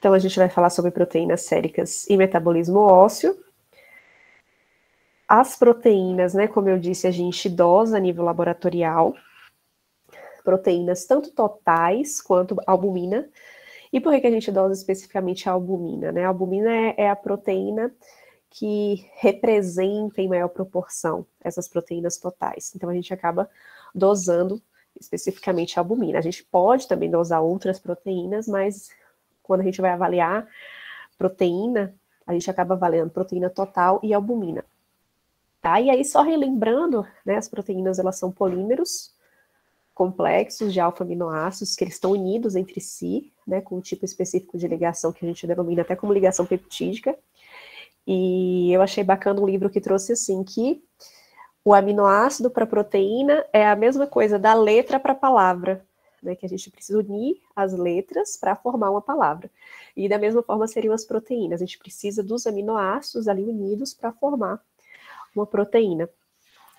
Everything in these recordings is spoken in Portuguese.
Então, a gente vai falar sobre proteínas séricas e metabolismo ósseo. As proteínas, né, como eu disse, a gente dosa a nível laboratorial. Proteínas tanto totais quanto albumina. E por que a gente dosa especificamente a albumina, né? A albumina é a proteína que representa em maior proporção essas proteínas totais. Então, a gente acaba dosando especificamente a albumina. A gente pode também dosar outras proteínas, mas quando a gente vai avaliar proteína, a gente acaba avaliando proteína total e albumina. Tá? E aí, só relembrando, né, as proteínas, elas são polímeros complexos de alfa-aminoácidos, que eles estão unidos entre si, né, com um tipo específico de ligação que a gente denomina até como ligação peptídica. E eu achei bacana um livro que trouxe assim, que o aminoácido para a proteína é a mesma coisa da letra para a palavra, né, que a gente precisa unir as letras para formar uma palavra. E da mesma forma seriam as proteínas, a gente precisa dos aminoácidos ali unidos para formar uma proteína.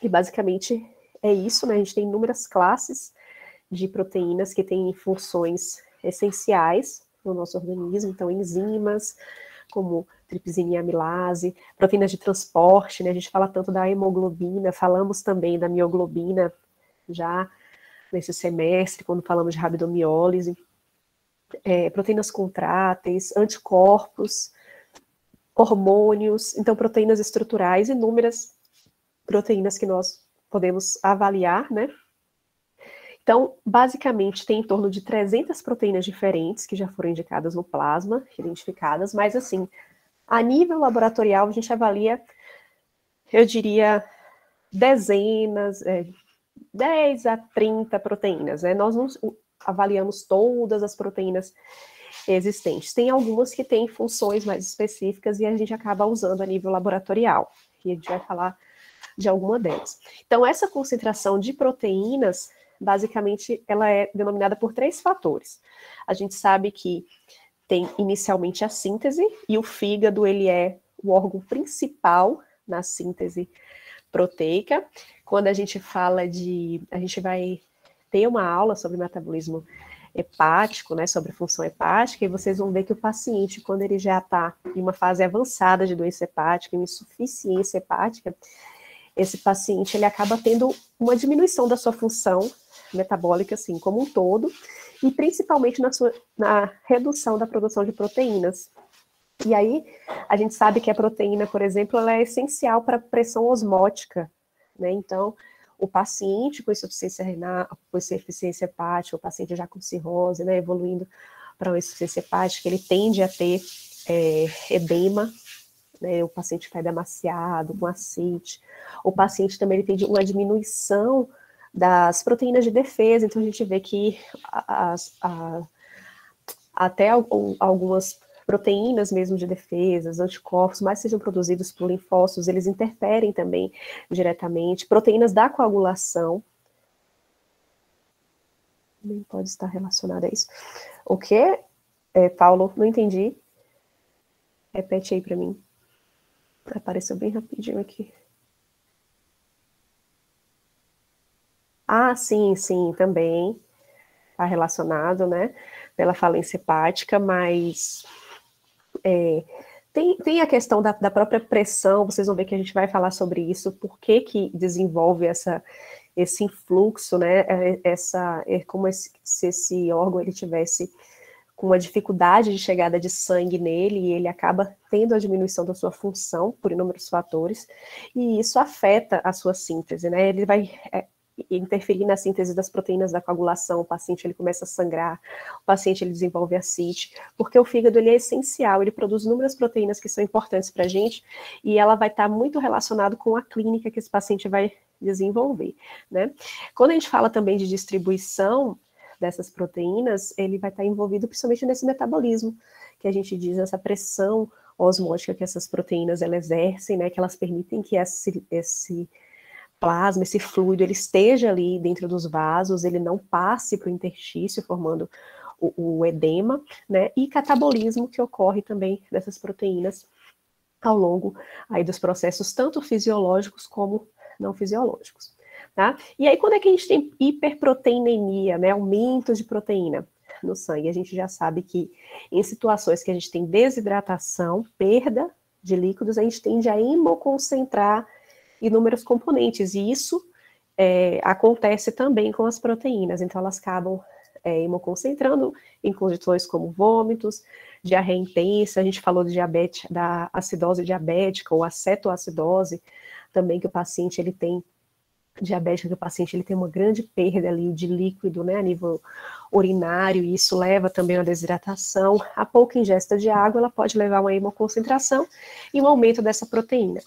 E basicamente é isso, né, a gente tem inúmeras classes de proteínas que têm funções essenciais no nosso organismo, então enzimas, como tripsina e amilase, proteínas de transporte, né? A gente fala tanto da hemoglobina, falamos também da mioglobina já nesse semestre, quando falamos de rabdomiólise, proteínas contráteis, anticorpos, hormônios, então proteínas estruturais, inúmeras proteínas que nós podemos avaliar, né? Então, basicamente, tem em torno de 300 proteínas diferentes que já foram indicadas no plasma, identificadas, mas assim, a nível laboratorial, a gente avalia, eu diria, dezenas, 10 a 30 proteínas, né? Nós não avaliamos todas as proteínas existentes. Tem algumas que têm funções mais específicas e a gente acaba usando a nível laboratorial. E a gente vai falar de alguma delas. Então, essa concentração de proteínas, basicamente, ela é denominada por 3 fatores. A gente sabe que tem inicialmente a síntese, e o fígado, ele é o órgão principal na síntese proteica. Quando a gente fala a gente vai ter uma aula sobre metabolismo hepático, né, sobre função hepática, e vocês vão ver que o paciente, quando ele já está em uma fase avançada de doença hepática, em insuficiência hepática, esse paciente, ele acaba tendo uma diminuição da sua função metabólica, assim, como um todo, e principalmente na redução da produção de proteínas. E aí, a gente sabe que a proteína, por exemplo, ela é essencial para a pressão osmótica, né? Então, o paciente com insuficiência renal, com insuficiência hepática, o paciente já com cirrose, né, evoluindo para uma insuficiência hepática, ele tende a ter edema, né, o paciente cai demasiado, com ascite. O paciente também ele tem uma diminuição das proteínas de defesa, então a gente vê que até algumas proteínas mesmo de defesa, anticorpos, mais sejam produzidos por linfócitos, eles interferem também diretamente. Proteínas da coagulação, nem pode estar relacionada a isso. O quê? Paulo, não entendi. Repete aí para mim. Apareceu bem rapidinho aqui. Ah, sim, também está relacionado, né, pela falência hepática, mas tem a questão da própria pressão, vocês vão ver que a gente vai falar sobre isso, por que desenvolve esse influxo, né, como se esse órgão ele tivesse com uma dificuldade de chegada de sangue nele, e ele acaba tendo a diminuição da sua função por inúmeros fatores, e isso afeta a sua síntese, né, ele vai interferir na síntese das proteínas da coagulação, o paciente ele começa a sangrar, o paciente ele desenvolve ascite, porque o fígado ele é essencial, ele produz inúmeras proteínas que são importantes para a gente, e ela vai estar muito relacionado com a clínica que esse paciente vai desenvolver, né. Quando a gente fala também de distribuição dessas proteínas, ele vai estar envolvido principalmente nesse metabolismo, que a gente diz, essa pressão osmótica que essas proteínas elas exercem, né, que elas permitem que esse plasma, esse fluido, ele esteja ali dentro dos vasos, ele não passe para o interstício, formando o edema, né, e catabolismo que ocorre também dessas proteínas ao longo aí dos processos tanto fisiológicos como não fisiológicos. Tá? E aí, quando é que a gente tem hiperproteinemia, né, aumento de proteína? no sangue. A gente já sabe que em situações que a gente tem desidratação, perda de líquidos, a gente tende a hemoconcentrar inúmeros componentes, e isso acontece também com as proteínas, então elas acabam hemoconcentrando em condições como vômitos, diarreia intensa, a gente falou de diabetes, da acidose diabética ou acetoacidose, também que o paciente ele tem diabética, que o paciente ele tem uma grande perda ali de líquido, né, a nível urinário, e isso leva também a desidratação. A pouca ingesta de água, ela pode levar a uma hemoconcentração e um aumento dessa proteína,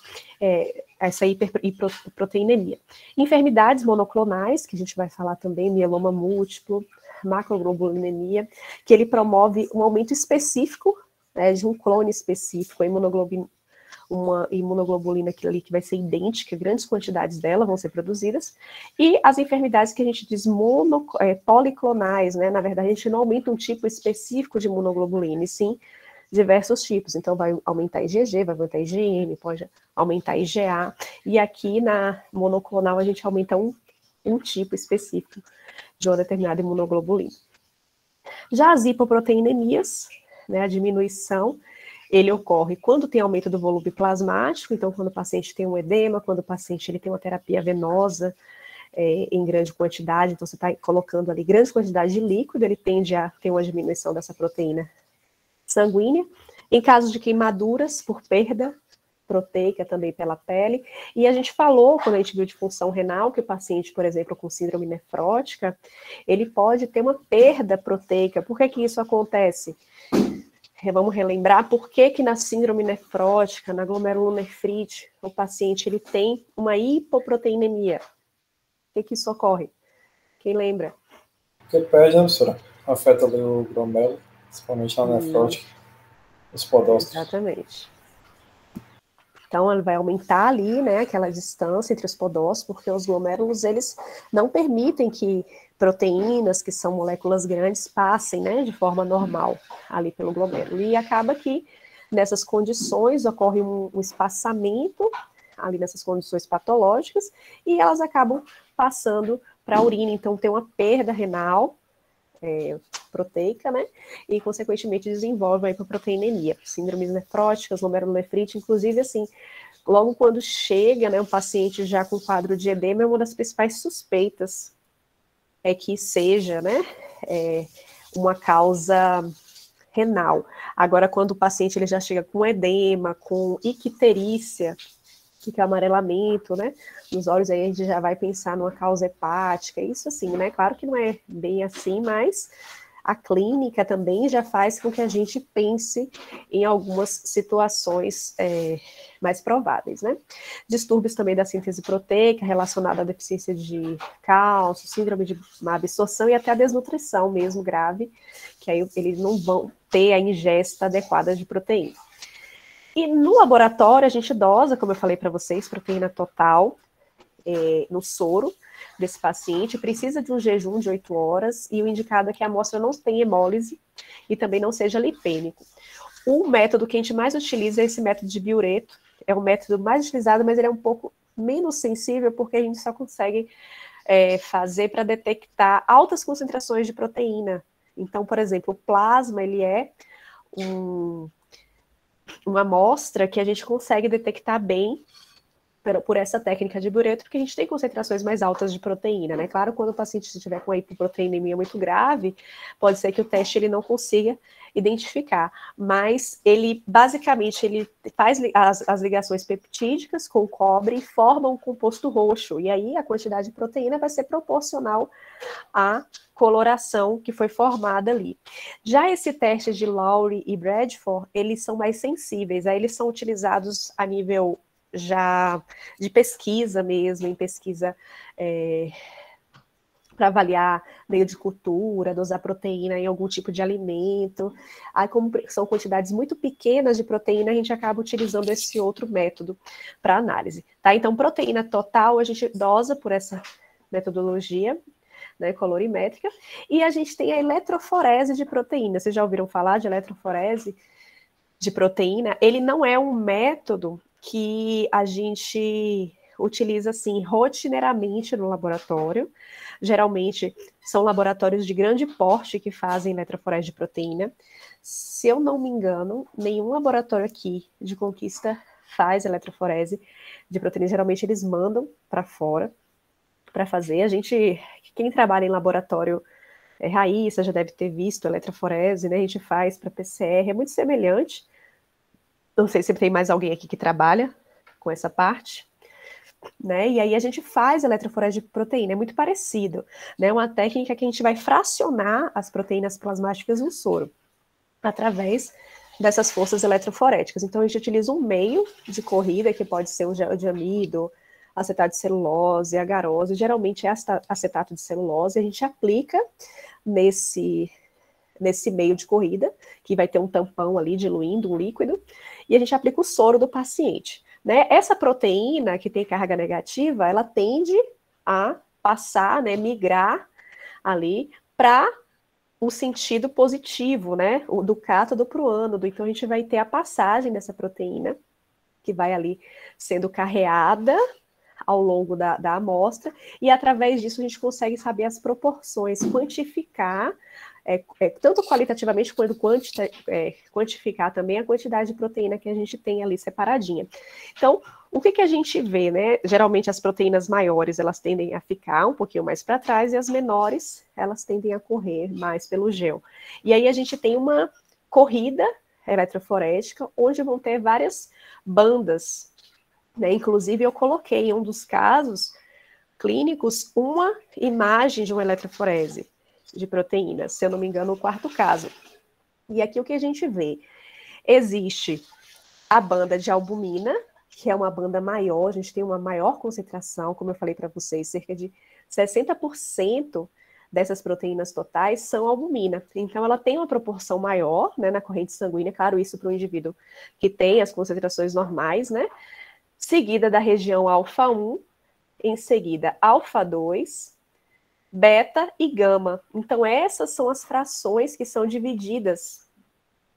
essa hiperproteinemia. Enfermidades monoclonais, que a gente vai falar também, mieloma múltiplo, macroglobulinemia, que ele promove um aumento específico, né, de um clone específico, uma imunoglobulina ali que vai ser idêntica, grandes quantidades dela vão ser produzidas, e as enfermidades que a gente diz policlonais, né, na verdade a gente não aumenta um tipo específico de imunoglobulina, e sim diversos tipos, então vai aumentar IgG, vai aumentar IgM, pode aumentar IgA, e aqui na monoclonal a gente aumenta um tipo específico de uma determinada imunoglobulina. Já as hipoproteinemias, né, a diminuição, ele ocorre quando tem aumento do volume plasmático, então quando o paciente tem um edema, quando o paciente ele tem uma terapia venosa em grande quantidade, então você está colocando ali grande quantidade de líquido, ele tende a ter uma diminuição dessa proteína sanguínea. Em casos de queimaduras por perda proteica também pela pele, e a gente falou, quando a gente viu disfunção renal, que o paciente, por exemplo, com síndrome nefrótica, ele pode ter uma perda proteica. Por que isso acontece? Vamos relembrar por que na síndrome nefrótica, na glomerulonefrite, o paciente ele tem uma hipoproteinemia. Por que isso ocorre? Quem lembra? Porque perde, né, professora? Afeta ali o glomérulo, principalmente na nefrótica, os podócitos. Exatamente. Então, ele vai aumentar ali, né, aquela distância entre os podócitos, porque os glomérulos, eles não permitem que proteínas, que são moléculas grandes, passem, né, de forma normal ali pelo glomérulo. E acaba que, nessas condições, ocorre um espaçamento, ali nessas condições patológicas, e elas acabam passando para a urina. Então, tem uma perda renal, proteica, né, e consequentemente desenvolve a hipoproteinemia, síndromes nefróticas, glomerulonefrite, inclusive assim, logo quando chega, né, um paciente já com quadro de edema, é uma das principais suspeitas que seja, né, uma causa renal. Agora, quando o paciente ele já chega com edema, com icterícia, que é amarelamento, né, nos olhos, aí a gente já vai pensar numa causa hepática, isso assim, né, claro que não é bem assim, mas a clínica também já faz com que a gente pense em algumas situações mais prováveis, né. Distúrbios também da síntese proteica, relacionada à deficiência de cálcio, síndrome de má absorção e até a desnutrição mesmo grave, que aí eles não vão ter a ingesta adequada de proteína. E no laboratório a gente dosa, como eu falei para vocês, proteína total no soro desse paciente, precisa de um jejum de 8 horas e o indicado é que a amostra não tenha hemólise e também não seja lipêmico. O método que a gente mais utiliza é esse método de biureto, é o método mais utilizado, mas ele é um pouco menos sensível porque a gente só consegue fazer para detectar altas concentrações de proteína. Então, por exemplo, o plasma, ele é uma amostra que a gente consegue detectar bem por essa técnica de Bureto, porque a gente tem concentrações mais altas de proteína, né? Claro, quando o paciente estiver com a hipoproteinemia muito grave, pode ser que o teste ele não consiga identificar, mas ele, basicamente, ele faz as ligações peptídicas com o cobre e forma um composto roxo, e aí a quantidade de proteína vai ser proporcional à coloração que foi formada ali. Já esse teste de Lowry e Bradford, eles são mais sensíveis, aí eles são utilizados a nível já de pesquisa mesmo, em pesquisa para avaliar meio de cultura, dosar proteína em algum tipo de alimento. Aí, como são quantidades muito pequenas de proteína, a gente acaba utilizando esse outro método para análise. Tá? Então, proteína total, a gente dosa por essa metodologia, né, colorimétrica, e a gente tem a eletroforese de proteína. Vocês já ouviram falar de eletroforese de proteína? Ele não é um método que a gente utiliza, assim, rotineiramente no laboratório. Geralmente, são laboratórios de grande porte que fazem eletroforese de proteína. Se eu não me engano, nenhum laboratório aqui de Conquista faz eletroforese de proteína. Geralmente, eles mandam para fora para fazer. Quem trabalha em laboratório Raíssa já deve ter visto eletroforese, né? A gente faz para PCR, é muito semelhante. Não sei se tem mais alguém aqui que trabalha com essa parte, né? E aí a gente faz eletroforese de proteína, é muito parecido, né? Uma técnica que a gente vai fracionar as proteínas plasmáticas no soro, através dessas forças eletroforéticas. Então a gente utiliza um meio de corrida, que pode ser o gel de amido, acetato de celulose, agarose, geralmente é acetato de celulose, a gente aplica nesse meio de corrida, que vai ter um tampão ali diluindo um líquido, e a gente aplica o soro do paciente. Né? Essa proteína que tem carga negativa, ela tende a passar, né, migrar ali para o sentido positivo, né, do cátodo para o ânodo. Então a gente vai ter a passagem dessa proteína, que vai ali sendo carreada ao longo da amostra, e através disso a gente consegue saber as proporções, quantificar, tanto qualitativamente quanto quantificar também a quantidade de proteína que a gente tem ali separadinha. Então, o que a gente vê, né? Geralmente as proteínas maiores, elas tendem a ficar um pouquinho mais para trás, e as menores, elas tendem a correr mais pelo gel. E aí a gente tem uma corrida eletroforética, onde vão ter várias bandas, né? Inclusive, eu coloquei em um dos casos clínicos uma imagem de uma eletroforese de proteínas, se eu não me engano, o quarto caso. E aqui o que a gente vê? Existe a banda de albumina, que é uma banda maior, a gente tem uma maior concentração, como eu falei para vocês, cerca de 60% dessas proteínas totais são albumina. Então, ela tem uma proporção maior, né, na corrente sanguínea, claro, isso para o indivíduo que tem as concentrações normais, né? Seguida da região alfa 1, em seguida alfa 2, beta e gama. Então, essas são as frações que são divididas,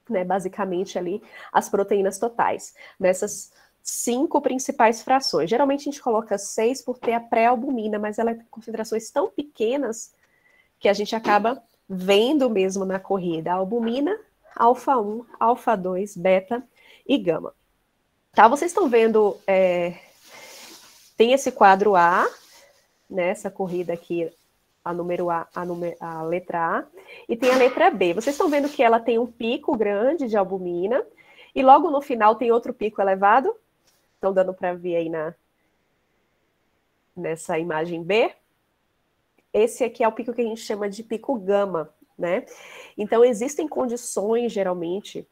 né, basicamente ali, as proteínas totais, nessas 5 principais frações. Geralmente a gente coloca 6 por ter a pré-albumina, mas ela tem concentrações tão pequenas que a gente acaba vendo mesmo na corrida a albumina, alfa 1, alfa 2, beta e gama. Tá, vocês estão vendo, tem esse quadro A, né, essa corrida aqui, a letra A, e tem a letra B. Vocês estão vendo que ela tem um pico grande de albumina, e logo no final tem outro pico elevado? Estão dando para ver aí nessa imagem B? Esse aqui é o pico que a gente chama de pico gama, né? Então, existem condições, geralmente,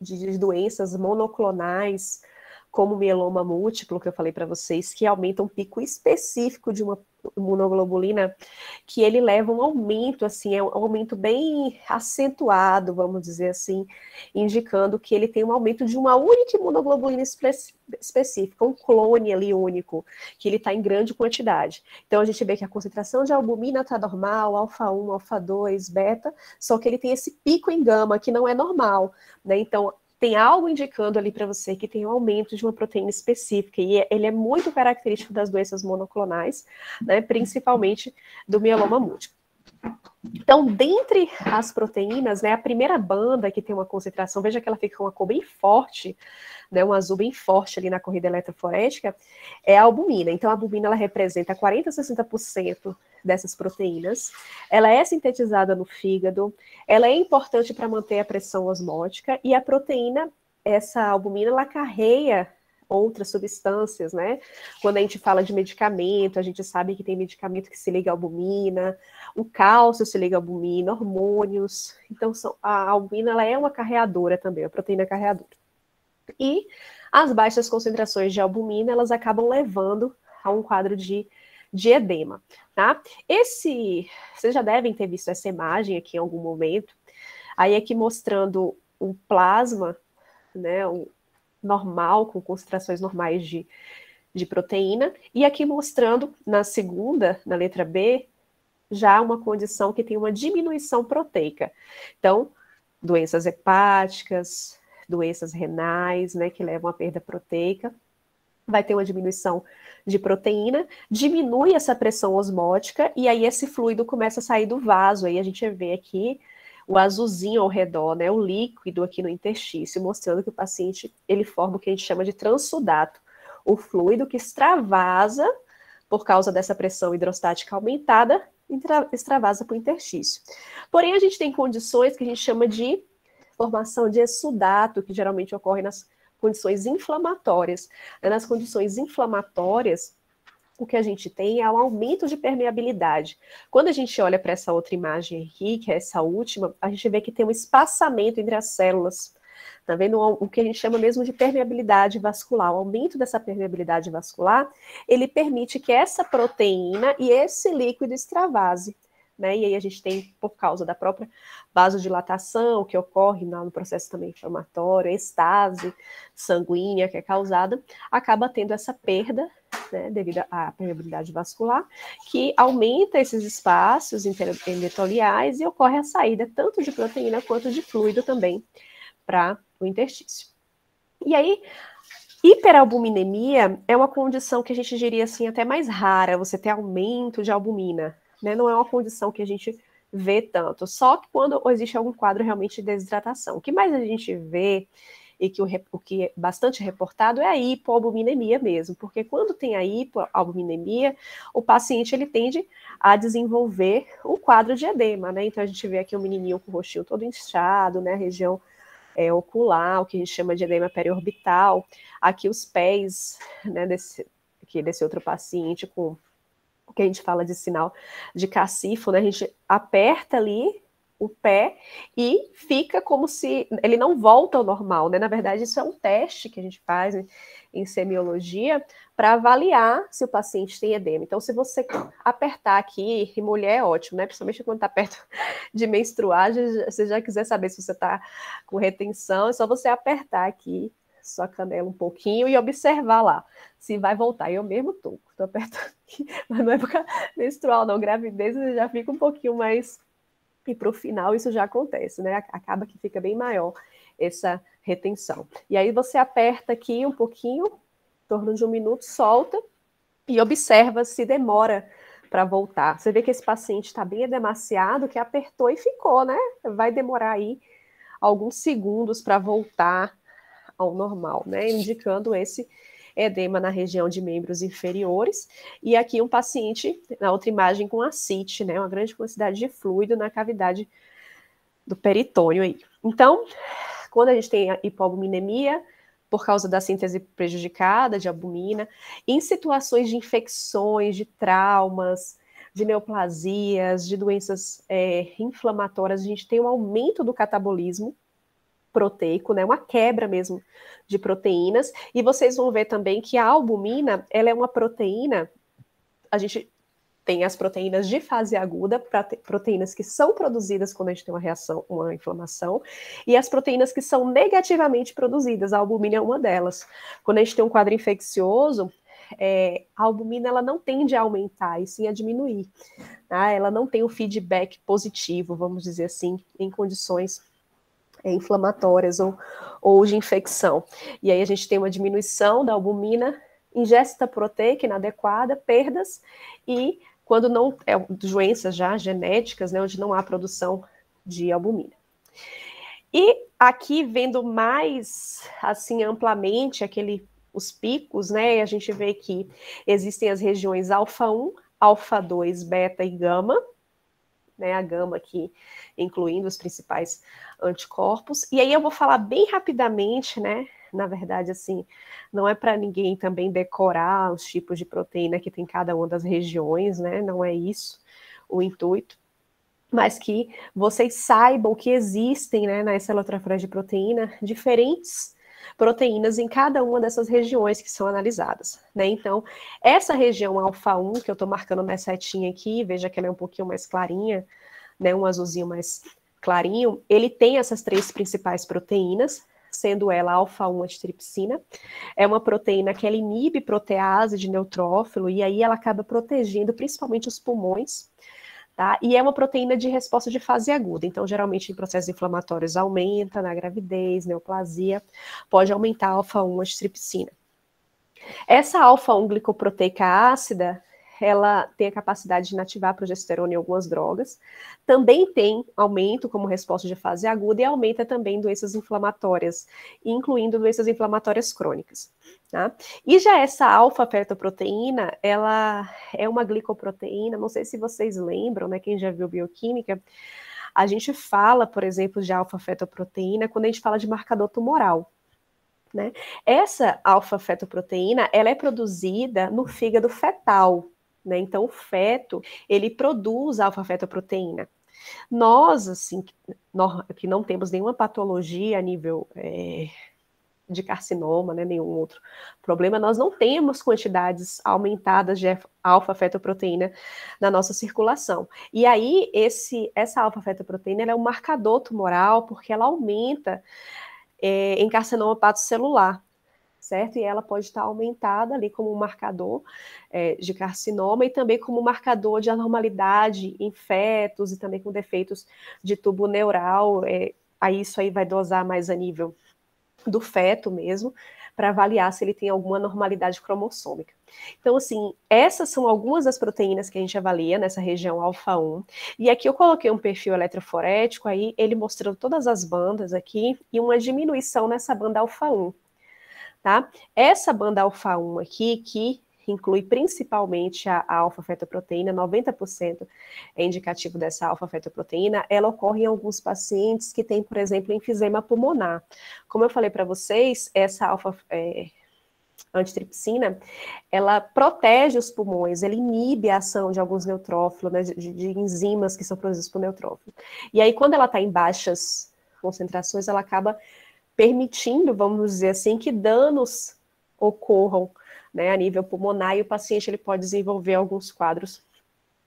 de doenças monoclonais, como o mieloma múltiplo, que eu falei para vocês, que aumenta um pico específico de uma imunoglobulina, que ele leva um aumento, assim, é um aumento bem acentuado, vamos dizer assim, indicando que ele tem um aumento de uma única imunoglobulina específica, um clone ali único, que ele está em grande quantidade. Então, a gente vê que a concentração de albumina está normal, alfa 1, alfa 2, beta, só que ele tem esse pico em gama, que não é normal, né? Então, tem algo indicando ali para você que tem um aumento de uma proteína específica, e ele é muito característico das doenças monoclonais, né, principalmente do mieloma múltiplo. Então, dentre as proteínas, né, a primeira banda que tem uma concentração, veja que ela fica com uma cor bem forte, né, um azul bem forte ali na corrida eletroforética, é a albumina. Então, a albumina ela representa 40% a 60% dessas proteínas. Ela é sintetizada no fígado, ela é importante para manter a pressão osmótica, e a proteína, essa albumina, ela carrega outras substâncias, né? Quando a gente fala de medicamento, a gente sabe que tem medicamento que se liga à albumina, o cálcio se liga à albumina, hormônios. Então, a albumina ela é uma carreadora também, a proteína carreadora. E as baixas concentrações de albumina, elas acabam levando a um quadro de edema, tá? Vocês já devem ter visto essa imagem aqui em algum momento, aí aqui mostrando um plasma, né, normal, com concentrações normais de proteína, e aqui mostrando na segunda, na letra B, já uma condição que tem uma diminuição proteica. Então, doenças hepáticas, doenças renais, né, que levam à perda proteica. vai ter uma diminuição de proteína, diminui essa pressão osmótica, e aí esse fluido começa a sair do vaso. Aí a gente vê aqui o azulzinho ao redor, né, o líquido aqui no interstício, mostrando que o paciente, ele forma o que a gente chama de transsudato, o fluido que extravasa, por causa dessa pressão hidrostática aumentada, extravasa para o interstício. Porém, a gente tem condições que a gente chama de formação de exsudato, que geralmente ocorre nas condições inflamatórias. Nas condições inflamatórias, o que a gente tem é um aumento de permeabilidade. Quando a gente olha para essa outra imagem aqui, que é essa última, a gente vê que tem um espaçamento entre as células. Tá vendo? O que a gente chama mesmo de permeabilidade vascular. O aumento dessa permeabilidade vascular, ele permite que essa proteína e esse líquido extravase. Né? E aí a gente tem, por causa da própria vasodilatação, que ocorre no processo também inflamatório, estase sanguínea que é causada, acaba tendo essa perda, né, devido à permeabilidade vascular, que aumenta esses espaços endoteliais e ocorre a saída tanto de proteína quanto de fluido também para o interstício. E aí, hiperalbuminemia é uma condição que a gente diria assim até mais rara, você ter aumento de albumina, né? Não é uma condição que a gente vê tanto, só que quando existe algum quadro realmente de desidratação. O que mais a gente vê e que o que é bastante reportado é a hipoalbuminemia mesmo, porque quando tem a hipoalbuminemia, o paciente ele tende a desenvolver um quadro de edema, né? Então a gente vê aqui um menininho com o rostinho todo inchado, né? A região ocular, o que a gente chama de edema periorbital, aqui os pés, né, desse outro paciente com o que a gente fala de sinal de cacifo, né, a gente aperta ali o pé e fica como se ele não volta ao normal, né? Na verdade, isso é um teste que a gente faz em semiologia para avaliar se o paciente tem edema. Então, se você apertar aqui, e mulher é ótimo, né? Principalmente quando está perto de menstruar, se você já quiser saber se você está com retenção, é só você apertar aqui sua canela um pouquinho e observar lá se vai voltar. Eu mesmo tô apertando aqui, mas não é época menstrual, não. Gravidez você já fica um pouquinho mais. E para o final isso já acontece, né? Acaba que fica bem maior essa retenção. E aí você aperta aqui um pouquinho, em torno de 1 minuto, solta e observa se demora para voltar. Você vê que esse paciente está bem edemaciado, que apertou e ficou, né? Vai demorar aí alguns segundos para voltar ao normal, né? Indicando esse edema na região de membros inferiores, e aqui um paciente, na outra imagem, com ascite, né, uma grande quantidade de fluido na cavidade do peritônio aí. Então, quando a gente tem a hipoalbuminemia, por causa da síntese prejudicada de albumina, em situações de infecções, de traumas, de neoplasias, de doenças inflamatórias, a gente tem um aumento do catabolismo proteico, né, uma quebra mesmo de proteínas, e vocês vão ver também que a albumina, ela é uma proteína, a gente tem as proteínas de fase aguda, proteínas que são produzidas quando a gente tem uma reação, uma inflamação, e as proteínas que são negativamente produzidas, a albumina é uma delas. Quando a gente tem um quadro infeccioso, a albumina ela não tende a aumentar, e sim a diminuir. Tá? Ela não tem um feedback positivo, vamos dizer assim, em condições inflamatórias ou de infecção. E aí a gente tem uma diminuição da albumina, ingesta proteica inadequada, perdas, e quando não, doenças já genéticas, né, onde não há produção de albumina. E aqui, vendo mais, assim, amplamente, os picos, né, a gente vê que existem as regiões alfa 1, alfa 2, beta e gama, né, a gama aqui, incluindo os principais anticorpos. E aí eu vou falar bem rapidamente, né, na verdade, assim, não é para ninguém também decorar os tipos de proteína que tem cada uma das regiões, né, não é isso o intuito, mas que vocês saibam que existem, né, na célula de proteína, diferentes proteínas em cada uma dessas regiões que são analisadas, né? Então, essa região alfa 1, que eu estou marcando minha setinha aqui, veja que ela é um pouquinho mais clarinha, né, um azulzinho mais clarinho, ele tem essas 3 principais proteínas, sendo ela alfa-1 antitripsina, é uma proteína que ela inibe protease de neutrófilo, e aí ela acaba protegendo principalmente os pulmões, tá? E é uma proteína de resposta de fase aguda, então geralmente em processos inflamatórios aumenta, na gravidez, neoplasia, pode aumentar a alfa-1 antitripsina. Essa alfa-1 glicoproteica ácida, ela tem a capacidade de inativar a progesterona em algumas drogas, também tem aumento como resposta de fase aguda e aumenta também doenças inflamatórias, incluindo doenças inflamatórias crônicas. Tá? E já essa alfa-fetoproteína, ela é uma glicoproteína, não sei se vocês lembram, né, quem já viu bioquímica, a gente fala, por exemplo, de alfa-fetoproteína quando a gente fala de marcador tumoral. Né? Essa alfa-fetoproteína, ela é produzida no fígado fetal, né? Então, o feto, ele produz alfa-fetoproteína. Nós, assim, que não temos nenhuma patologia a nível de carcinoma, né, nenhum outro problema, nós não temos quantidades aumentadas de alfa-fetoproteína na nossa circulação. E aí, essa alfa-fetoproteína, ela é um marcador tumoral, porque ela aumenta em carcinoma hepatocelular, certo? E ela pode estar aumentada ali como um marcador de carcinoma e também como marcador de anormalidade em fetos e também com defeitos de tubo neural. Aí isso aí vai dosar mais a nível do feto mesmo, para avaliar se ele tem alguma anormalidade cromossômica. Então, assim, essas são algumas das proteínas que a gente avalia nessa região alfa-1. E aqui eu coloquei um perfil eletroforético, aí ele mostrando todas as bandas aqui e uma diminuição nessa banda alfa-1. Tá? Essa banda alfa-1 aqui, que inclui principalmente a alfa-fetoproteína, 90% é indicativo dessa alfa-fetoproteína, ela ocorre em alguns pacientes que têm, por exemplo, enfisema pulmonar. Como eu falei para vocês, essa alfa-antitripsina, ela protege os pulmões, ela inibe a ação de alguns neutrófilos, né, de enzimas que são produzidos por neutrófilo. E aí, quando ela está em baixas concentrações, ela acaba permitindo, vamos dizer assim, que danos ocorram, né, a nível pulmonar, e o paciente ele pode desenvolver alguns quadros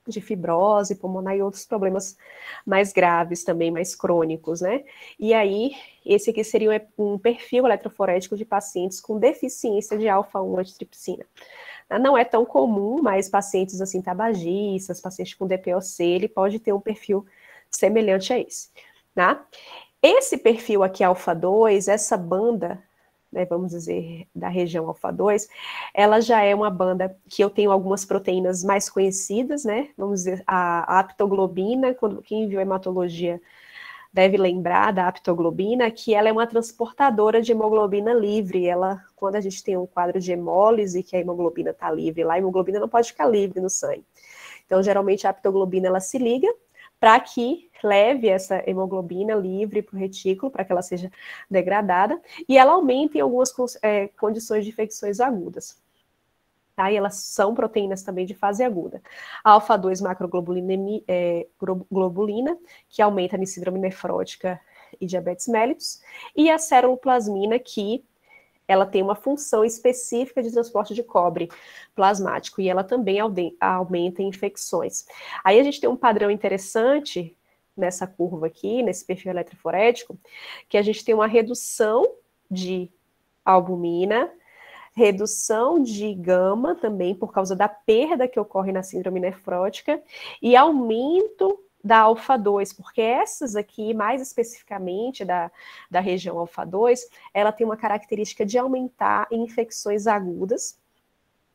de fibrose pulmonar e outros problemas mais graves também, mais crônicos, né? E aí, esse aqui seria um perfil eletroforético de pacientes com deficiência de alfa-1 antitripsina. Não é tão comum, mas pacientes assim tabagistas, pacientes com DPOC, ele pode ter um perfil semelhante a esse, tá? Esse perfil aqui alfa-2, essa banda, né, vamos dizer, da região alfa-2, ela já é uma banda que eu tenho algumas proteínas mais conhecidas, né, vamos dizer, a aptoglobina, quem viu hematologia deve lembrar da aptoglobina, que ela é uma transportadora de hemoglobina livre, ela, quando a gente tem um quadro de hemólise, que a hemoglobina está livre lá, a hemoglobina não pode ficar livre no sangue. Então, geralmente, a aptoglobina, ela se liga para que leve essa hemoglobina livre para o retículo, para que ela seja degradada, e ela aumenta em algumas condições de infecções agudas. Tá? E elas são proteínas também de fase aguda. A alfa-2 macroglobulina, que aumenta em síndrome nefrótica e diabetes mellitus, e a ceruloplasmina, que ela tem uma função específica de transporte de cobre plasmático, e ela também aumenta em infecções. Aí a gente tem um padrão interessante nessa curva aqui, nesse perfil eletroforético, que a gente tem uma redução de albumina, redução de gama também por causa da perda que ocorre na síndrome nefrótica, e aumento da alfa-2, porque essas aqui, mais especificamente da região alfa-2, ela tem uma característica de aumentar em infecções agudas,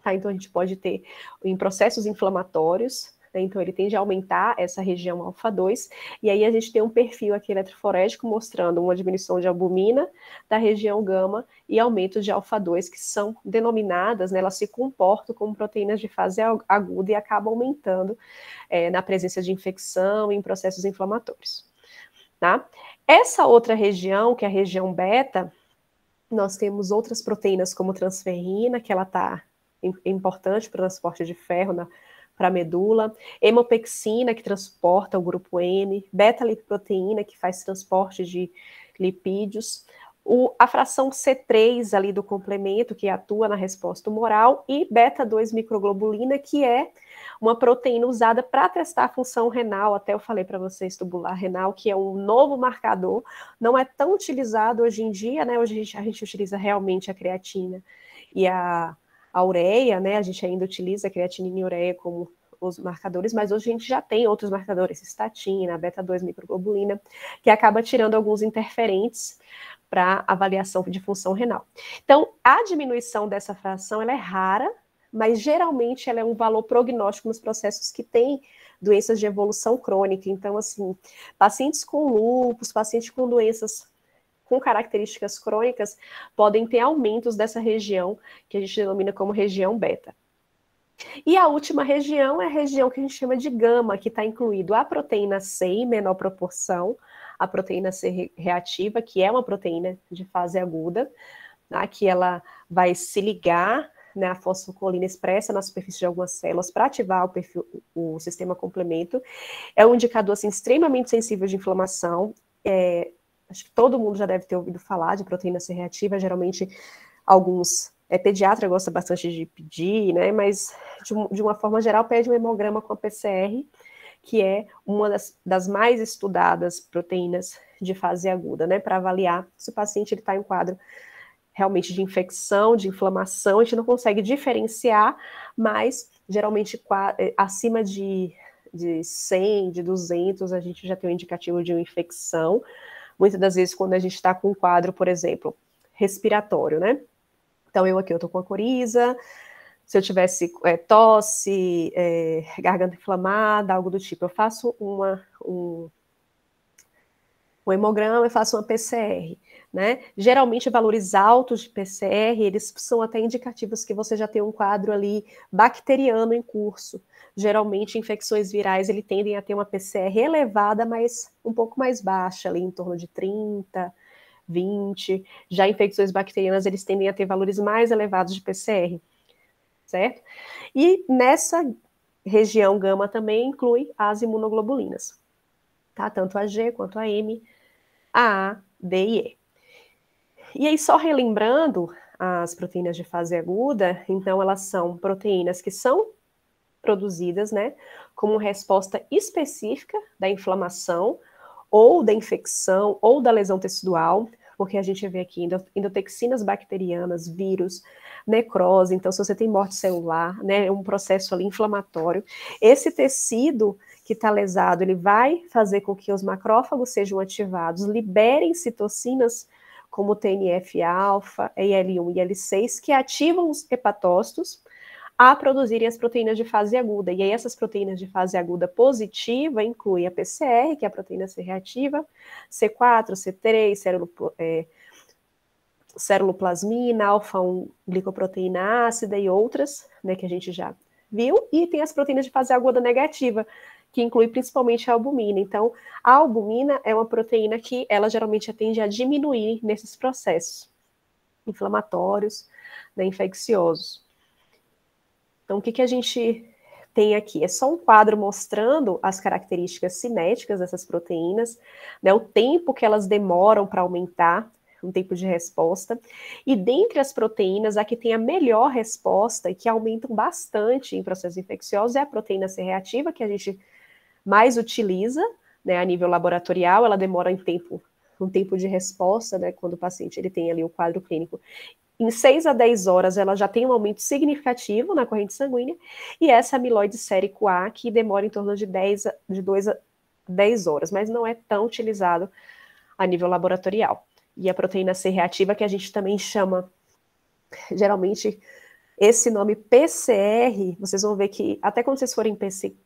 tá? Então a gente pode ter em processos inflamatórios, né? Então ele tende a aumentar essa região alfa-2, e aí a gente tem um perfil aqui eletroforético mostrando uma diminuição de albumina da região gama e aumento de alfa-2, que são denominadas, né, elas se comportam como proteínas de fase aguda e acabam aumentando na presença de infecção e em processos inflamatórios. Tá? Essa outra região, que é a região beta, nós temos outras proteínas como transferrina, que ela é importante para o transporte de ferro para a medula, hemopexina, que transporta o grupo M, beta-lipoproteína, que faz transporte de lipídios, a fração C3 ali do complemento, que atua na resposta tumoral, e beta-2 microglobulina, que é uma proteína usada para testar a função renal, até eu falei para vocês, tubular renal, que é um novo marcador, não é tão utilizado hoje em dia, né? Hoje a gente utiliza realmente a creatina e a ureia, né? A gente ainda utiliza a creatinina e ureia como os marcadores, mas hoje a gente já tem outros marcadores, estatina, beta-2 microglobulina, que acaba tirando alguns interferentes para avaliação de função renal. Então, a diminuição dessa fração ela é rara, mas geralmente ela é um valor prognóstico nos processos que têm doenças de evolução crônica. Então, assim, pacientes com lúpus, pacientes com doenças com características crônicas, podem ter aumentos dessa região, que a gente denomina como região beta. E a última região é a região que a gente chama de gama, que está incluído a proteína C em menor proporção, a proteína C reativa, que é uma proteína de fase aguda, tá? Que ela vai se ligar, né, a fosfocolina expressa na superfície de algumas células para ativar o sistema complemento. É um indicador assim, extremamente sensível de inflamação. Acho que todo mundo já deve ter ouvido falar de proteína C reativa, geralmente alguns pediatra gosta bastante de pedir, né, mas de uma forma geral pede um hemograma com a PCR, que é uma das mais estudadas proteínas de fase aguda, né, para avaliar se o paciente está em um quadro realmente de infecção, de inflamação. A gente não consegue diferenciar, mas geralmente acima de 100, de 200, a gente já tem um indicativo de uma infecção. Muitas das vezes quando a gente está com um quadro, por exemplo, respiratório, né? Então eu tô com a coriza, se eu tivesse tosse, garganta inflamada, algo do tipo, eu faço um hemograma e faço uma PCR, né? Geralmente valores altos de PCR, eles são até indicativos que você já tem um quadro ali bacteriano em curso. Geralmente infecções virais, eles tendem a ter uma PCR elevada, mas um pouco mais baixa, ali em torno de 30, 20. Já infecções bacterianas, eles tendem a ter valores mais elevados de PCR, certo? E nessa região gama também inclui as imunoglobulinas, tá? Tanto a G quanto a M, a A, D e E. E aí, só relembrando as proteínas de fase aguda, então elas são proteínas que são produzidas, né, como resposta específica da inflamação, ou da infecção, ou da lesão tecidual, porque a gente vê aqui endotoxinas bacterianas, vírus, necrose, então se você tem morte celular, né, um processo ali inflamatório, esse tecido que está lesado, ele vai fazer com que os macrófagos sejam ativados, liberem citocinas como TNF-alfa, IL-1 e IL-6, que ativam os hepatócitos a produzirem as proteínas de fase aguda. E aí essas proteínas de fase aguda positiva incluem a PCR, que é a proteína C reativa, C4, C3, ceruloplasmina, alfa-1 glicoproteína ácida e outras, né, que a gente já viu. E tem as proteínas de fase aguda negativa, que inclui principalmente a albumina. Então, a albumina é uma proteína que ela geralmente tende a diminuir nesses processos inflamatórios, né, infecciosos. Então, o que a gente tem aqui? É só um quadro mostrando as características cinéticas dessas proteínas, né, o tempo que elas demoram para aumentar, um tempo de resposta. E dentre as proteínas, a que tem a melhor resposta e que aumentam bastante em processos infecciosos é a proteína C reativa, que a gente mais utiliza, né, a nível laboratorial. Ela demora um tempo de resposta, né, quando o paciente ele tem ali o quadro clínico. Em 6 a 10 horas, ela já tem um aumento significativo na corrente sanguínea, e essa amiloide sérico A, que demora em torno de 2 a 10 horas, mas não é tão utilizado a nível laboratorial. E a proteína C reativa, que a gente também chama, geralmente, esse nome PCR, vocês vão ver que, até quando vocês forem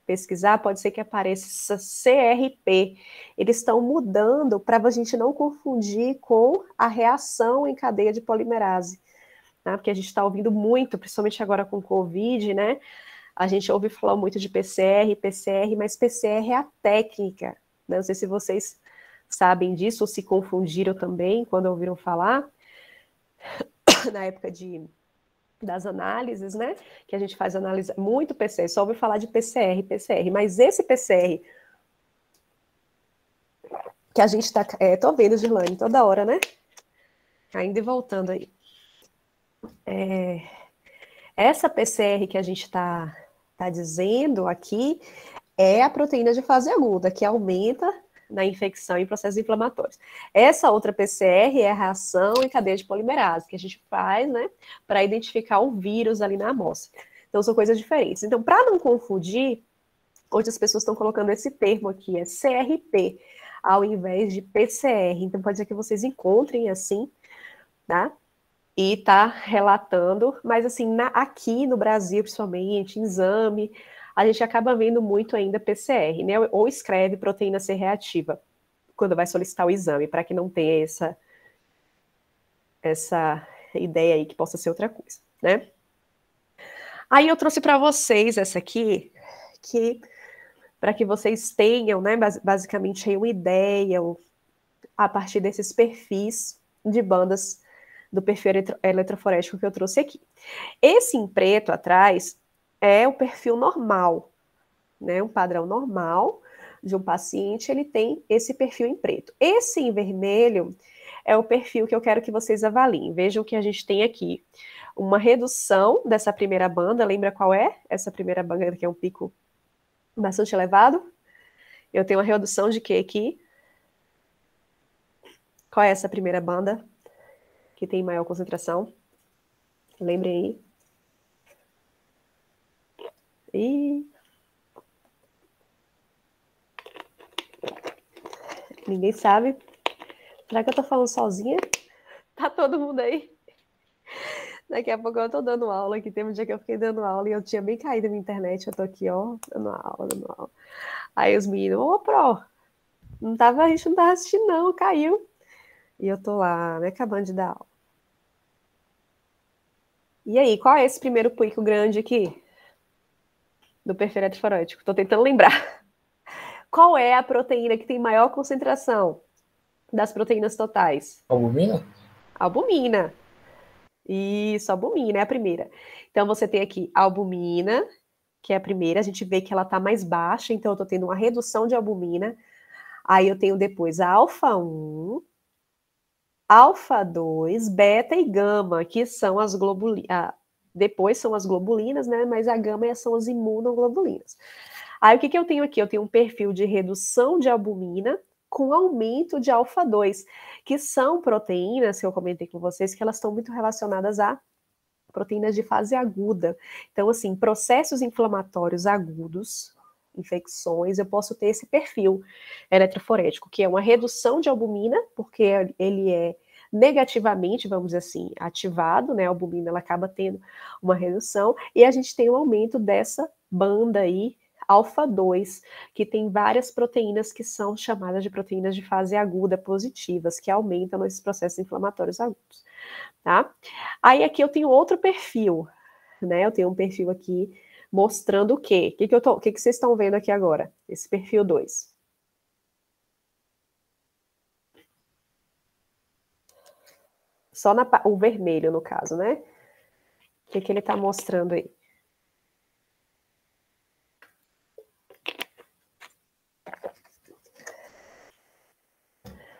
pesquisar, pode ser que apareça CRP. Eles estão mudando para a gente não confundir com a reação em cadeia de polimerase, tá? Porque a gente está ouvindo muito, principalmente agora com Covid, né? A gente ouve falar muito de PCR, mas PCR é a técnica, né? Não sei se vocês sabem disso ou se confundiram também quando ouviram falar, na época das análises, né, que a gente faz análise, muito PCR, só ouve falar de PCR, mas esse PCR que a gente tá, tô vendo, Girlane, toda hora, né, ainda e voltando aí, essa PCR que a gente tá dizendo aqui é a proteína de fase aguda, que aumenta na infecção e processos inflamatórios. Essa outra PCR é a reação em cadeia de polimerase, que a gente faz, né, para identificar o vírus ali na amostra. Então, são coisas diferentes. Então, para não confundir, hoje as pessoas estão colocando esse termo aqui, é CRP. ao invés de PCR. Então, pode ser que vocês encontrem assim, tá? E tá relatando, mas assim, aqui no Brasil, principalmente, em exame, a gente acaba vendo muito ainda PCR, né? Ou escreve proteína C reativa, quando vai solicitar o exame, para que não tenha essa ideia aí que possa ser outra coisa, né? Aí eu trouxe para vocês essa aqui, que para que vocês tenham, né, basicamente aí uma ideia a partir desses perfis de bandas do perfil eletroforético que eu trouxe aqui. Esse em preto atrás é o perfil normal, né, um padrão normal de um paciente, ele tem esse perfil em preto. Esse em vermelho é o perfil que eu quero que vocês avaliem. Vejam que a gente tem aqui uma redução dessa primeira banda, lembra qual é? Essa primeira banda que é um pico bastante elevado. Eu tenho uma redução de quê aqui? Qual é essa primeira banda que tem maior concentração? Lembrem aí. Ninguém sabe. Será que eu tô falando sozinha? Tá todo mundo aí? Daqui a pouco eu tô dando aula, que teve um dia que eu fiquei dando aula e eu tinha bem caído na internet, eu tô aqui, ó, dando aula. Aí os meninos, ô, Pro, a gente não tava assistindo não, caiu. E eu tô lá, né, acabando de dar aula. E aí, qual é esse primeiro pico grande aqui? Do perfil eletroforético? Tô tentando lembrar. Qual é a proteína que tem maior concentração das proteínas totais? Albumina? Albumina. Isso, albumina é a primeira. Então, você tem aqui albumina, que é a primeira, a gente vê que ela está mais baixa, então eu estou tendo uma redução de albumina. Aí eu tenho depois a alfa-1, alfa-2, beta e gama, que são as globulinas. Depois são as globulinas, né? Mas a gama são as imunoglobulinas. Aí o que eu tenho aqui? Eu tenho um perfil de redução de albumina com aumento de alfa-2, que são proteínas, que eu comentei com vocês, que elas estão muito relacionadas a proteínas de fase aguda. Então, assim, processos inflamatórios agudos, infecções, eu posso ter esse perfil eletroforético, que é uma redução de albumina, porque ele é negativamente, vamos dizer assim, ativado, né? A albumina ela acaba tendo uma redução, e a gente tem um aumento dessa banda aí, alfa-2, que tem várias proteínas que são chamadas de proteínas de fase aguda positivas, que aumentam esses processos inflamatórios agudos, tá? Aí aqui eu tenho outro perfil, né? Eu tenho um perfil aqui mostrando o quê? O que vocês estão vendo aqui agora? Esse perfil 2. Só o vermelho, no caso, né? O que ele está mostrando aí?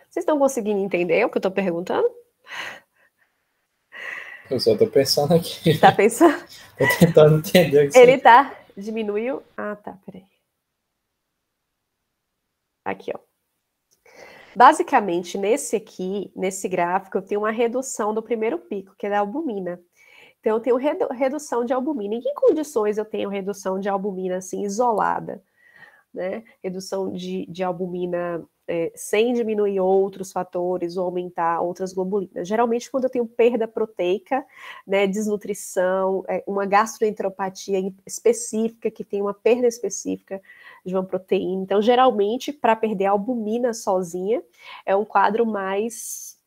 Vocês estão conseguindo entender o que eu estou perguntando? Eu só tô pensando aqui. Tá pensando? Tô tentando entender o que Ele tá... Diminuiu? Ah, tá, peraí. Aqui, ó. Basicamente, nesse gráfico, eu tenho uma redução do primeiro pico, que é da albumina. Então, eu tenho redução de albumina. Em que condições eu tenho redução de albumina, assim, isolada? Né? Redução de albumina sem diminuir outros fatores ou aumentar outras globulinas. Geralmente, quando eu tenho perda proteica, né, desnutrição, uma gastroenteropatia específica, que tem uma perda específica de uma proteína. Então, geralmente, para perder a albumina sozinha, é um quadro mais...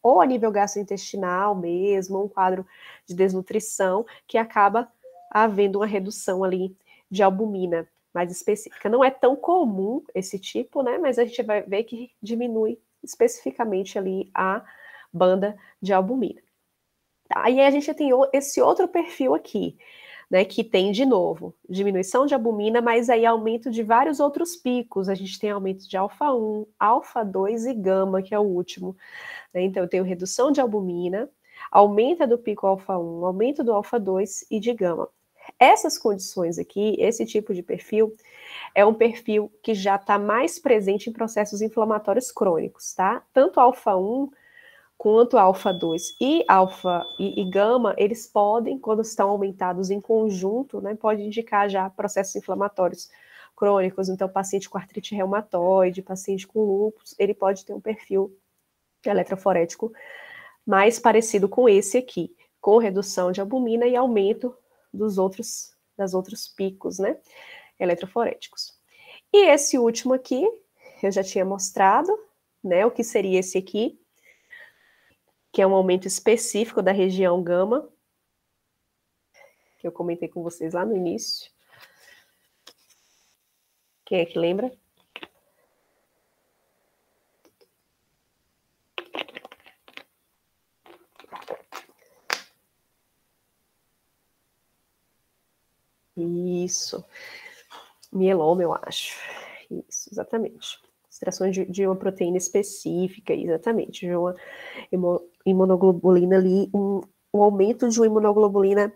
ou a nível gastrointestinal mesmo, ou um quadro de desnutrição, que acaba havendo uma redução ali de albumina mais específica. Não é tão comum esse tipo, né? Mas a gente vai ver que diminui especificamente ali a banda de albumina. Aí a gente tem esse outro perfil aqui, né? Que tem, de novo, diminuição de albumina, mas aí aumento de vários outros picos. A gente tem aumento de alfa-1, alfa-2 e gama, que é o último. Né? Então, eu tenho redução de albumina, aumenta do pico alfa-1, aumento do alfa-2 e de gama. Essas condições aqui, esse tipo de perfil, é um perfil que já está mais presente em processos inflamatórios crônicos, tá? Tanto alfa-1 quanto alfa-2 e gama, eles podem, quando estão aumentados em conjunto, né, pode indicar já processos inflamatórios crônicos, então paciente com artrite reumatoide, paciente com lúpus, ele pode ter um perfil eletroforético mais parecido com esse aqui, com redução de albumina e aumento das outros picos, né, eletroforéticos. E esse último aqui, eu já tinha mostrado, né, o que seria esse aqui, que é um aumento específico da região gama, que eu comentei com vocês lá no início. Quem é que lembra? Isso. Mieloma, eu acho. Isso, exatamente. Extrações de uma proteína específica, exatamente. De uma imunoglobulina ali, um aumento de uma imunoglobulina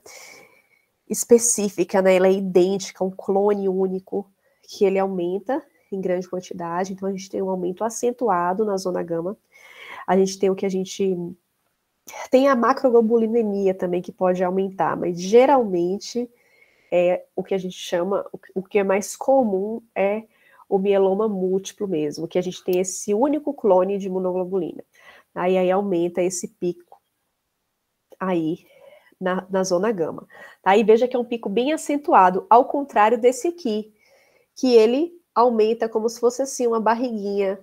específica, né? Ela é idêntica, um clone único, que ele aumenta em grande quantidade. Então, a gente tem um aumento acentuado na zona gama. A gente tem o que a gente... Tem a macroglobulinemia também, que pode aumentar, mas geralmente... o que a gente chama, o que é mais comum é o mieloma múltiplo mesmo, que a gente tem esse único clone de imunoglobulina. Aí aumenta esse pico aí na zona gama. Aí veja que é um pico bem acentuado, ao contrário desse aqui, que ele aumenta como se fosse assim uma barriguinha.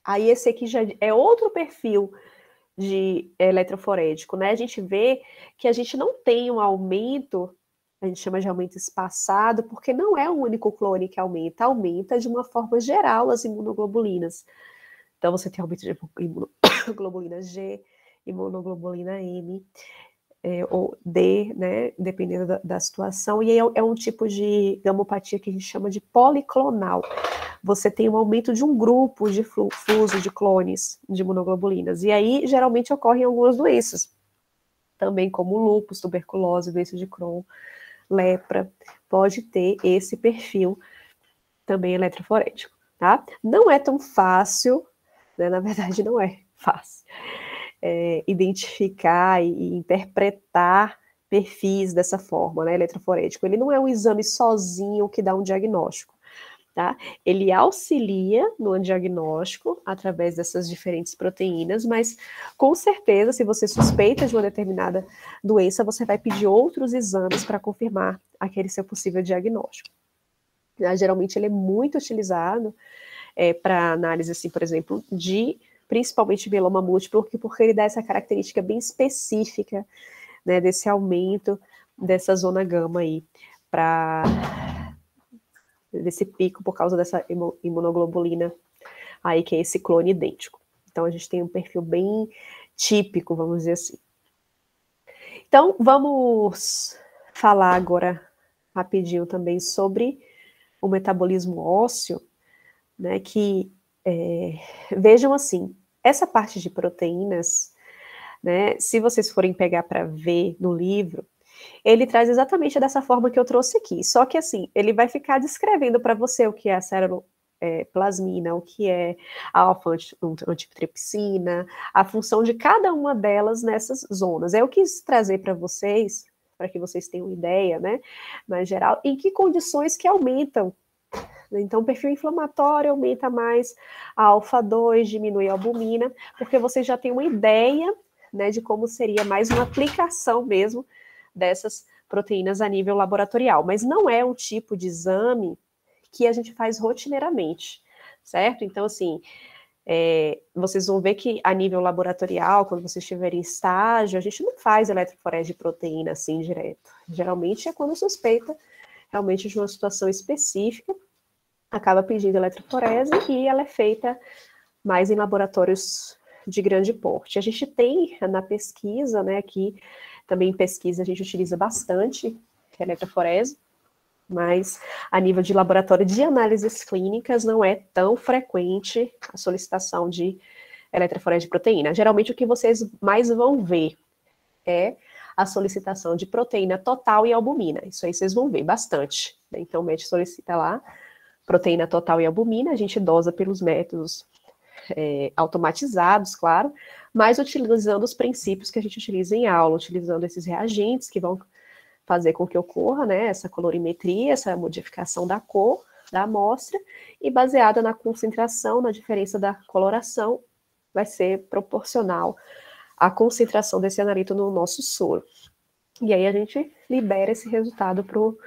Aí esse aqui já é outro perfil de eletroforético, né? A gente vê que a gente não tem um aumento, a gente chama de aumento espaçado, porque não é o único clone que aumenta de uma forma geral as imunoglobulinas. Então, você tem aumento de imunoglobulina G, imunoglobulina M, ou D, né, dependendo da situação, e aí é um tipo de gamopatia que a gente chama de policlonal. Você tem um aumento de um grupo de fluxo de clones de imunoglobulinas, e aí geralmente ocorrem algumas doenças, também como lúpus, tuberculose, doença de Crohn, lepra, pode ter esse perfil também eletroforético, tá? Não é tão fácil, né, na verdade não é fácil, identificar e interpretar perfis dessa forma, né, eletroforético. Ele não é um exame sozinho que dá um diagnóstico, tá? Ele auxilia no diagnóstico através dessas diferentes proteínas, mas com certeza, se você suspeita de uma determinada doença, você vai pedir outros exames para confirmar aquele seu possível diagnóstico. Geralmente ele é muito utilizado para análise, assim, por exemplo, de principalmente mieloma múltiplo, porque ele dá essa característica bem específica, né, desse aumento dessa zona gama aí, desse pico por causa dessa imunoglobulina aí, que é esse clone idêntico. Então, a gente tem um perfil bem típico, vamos dizer assim. Então, vamos falar agora rapidinho também sobre o metabolismo ósseo, né, que vejam assim, essa parte de proteínas, né, se vocês forem pegar para ver no livro, ele traz exatamente dessa forma que eu trouxe aqui, só que assim, ele vai ficar descrevendo para você o que é a ceruloplasmina, o que é a alfa-antitripsina, a função de cada uma delas nessas zonas. Eu quis trazer para vocês, para que vocês tenham ideia, né, mais geral, em que condições que aumentam. Então, o perfil inflamatório aumenta mais a alfa-2, diminui a albumina, porque você já tem uma ideia, né, de como seria mais uma aplicação mesmo dessas proteínas a nível laboratorial. Mas não é um tipo de exame que a gente faz rotineiramente, certo? Então, assim, vocês vão ver que a nível laboratorial, quando vocês estiverem em estágio, a gente não faz eletroforese de proteína assim direto. Geralmente é quando suspeita realmente de uma situação específica, acaba pedindo eletroforese e ela é feita mais em laboratórios de grande porte. A gente tem na pesquisa, né, aqui também em pesquisa a gente utiliza bastante eletroforese, mas a nível de laboratório de análises clínicas não é tão frequente a solicitação de eletroforese de proteína. Geralmente o que vocês mais vão ver é a solicitação de proteína total e albumina. Isso aí vocês vão ver bastante. Então o médico solicita lá proteína total e albumina, a gente dosa pelos métodos automatizados, claro, mas utilizando os princípios que a gente utiliza em aula, utilizando esses reagentes que vão fazer com que ocorra, né, essa colorimetria, essa modificação da cor, da amostra, e baseada na concentração, na diferença da coloração, vai ser proporcional à concentração desse analito no nosso soro. E aí a gente libera esse resultado para o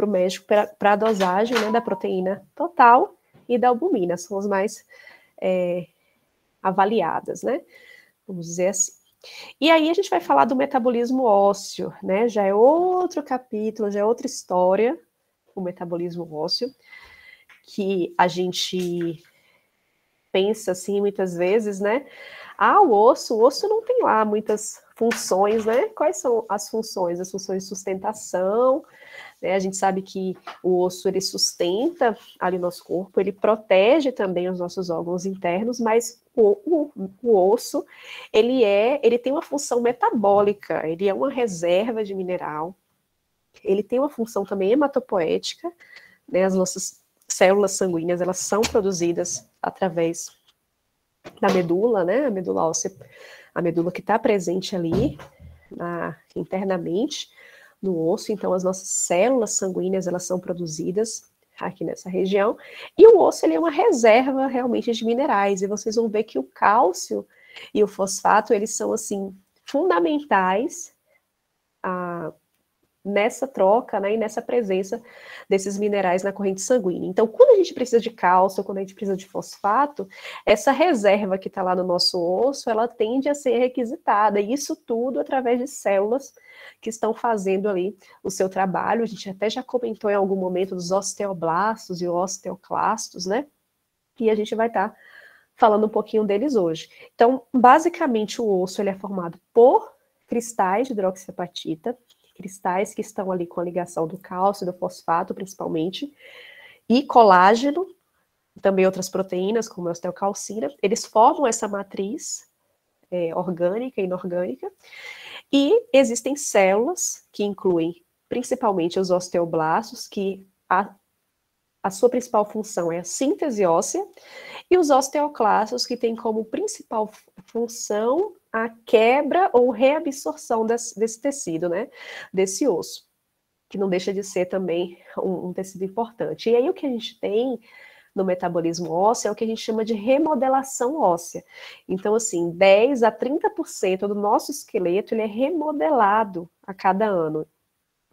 médico para a dosagem, né, da proteína total e da albumina, são as mais avaliadas, né? Vamos dizer assim. E aí a gente vai falar do metabolismo ósseo, né? Já é outro capítulo, já é outra história, o metabolismo ósseo, que a gente pensa assim muitas vezes, né? O osso não tem lá muitas funções, né? Quais são as funções? As funções de sustentação, né? A gente sabe que o osso, ele sustenta ali nosso corpo, ele protege também os nossos órgãos internos, mas o osso, ele tem uma função metabólica, ele é uma reserva de mineral, ele tem uma função também hematopoética, né? As nossas células sanguíneas, elas são produzidas através da medula, né? A medula óssea, a medula que está presente ali internamente no osso. Então, as nossas células sanguíneas, elas são produzidas aqui nessa região. E o osso, ele é uma reserva realmente de minerais. E vocês vão ver que o cálcio e o fosfato, eles são, assim, fundamentais nessa troca, né, e nessa presença desses minerais na corrente sanguínea. Então, quando a gente precisa de cálcio, quando a gente precisa de fosfato, essa reserva que está lá no nosso osso, ela tende a ser requisitada, e isso tudo através de células que estão fazendo ali o seu trabalho. A gente até já comentou em algum momento dos osteoblastos e osteoclastos, né, e a gente vai estar falando um pouquinho deles hoje. Então, basicamente, o osso, ele é formado por cristais de hidroxiapatita, cristais que estão ali com a ligação do cálcio, do fosfato, principalmente, e colágeno, também outras proteínas, como a osteocalcina, eles formam essa matriz orgânica e inorgânica, e existem células que incluem principalmente os osteoblastos, que a sua principal função é a síntese óssea, e os osteoclastos, que têm como principal função a quebra ou reabsorção desse tecido, né, desse osso, que não deixa de ser também um tecido importante. E aí o que a gente tem no metabolismo ósseo é o que a gente chama de remodelação óssea. Então, assim, 10 a 30% do nosso esqueleto, ele é remodelado a cada ano.